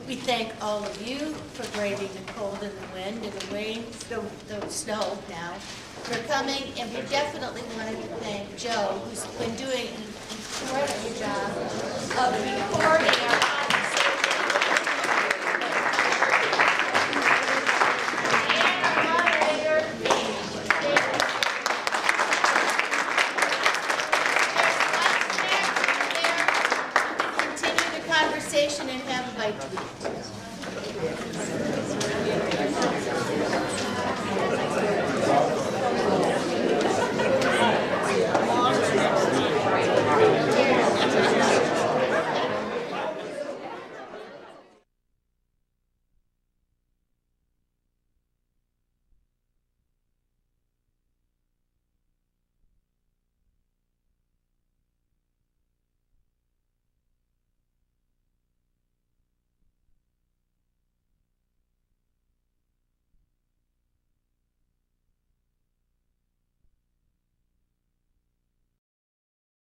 We thank all of you for braving the cold and the wind and the rain, the snow now, for coming. And we definitely wanted to thank Joe, who's been doing an incredible job of recording our conversation. And our moderator, Amy. There's lots there. Continue the conversation and have a bite to eat.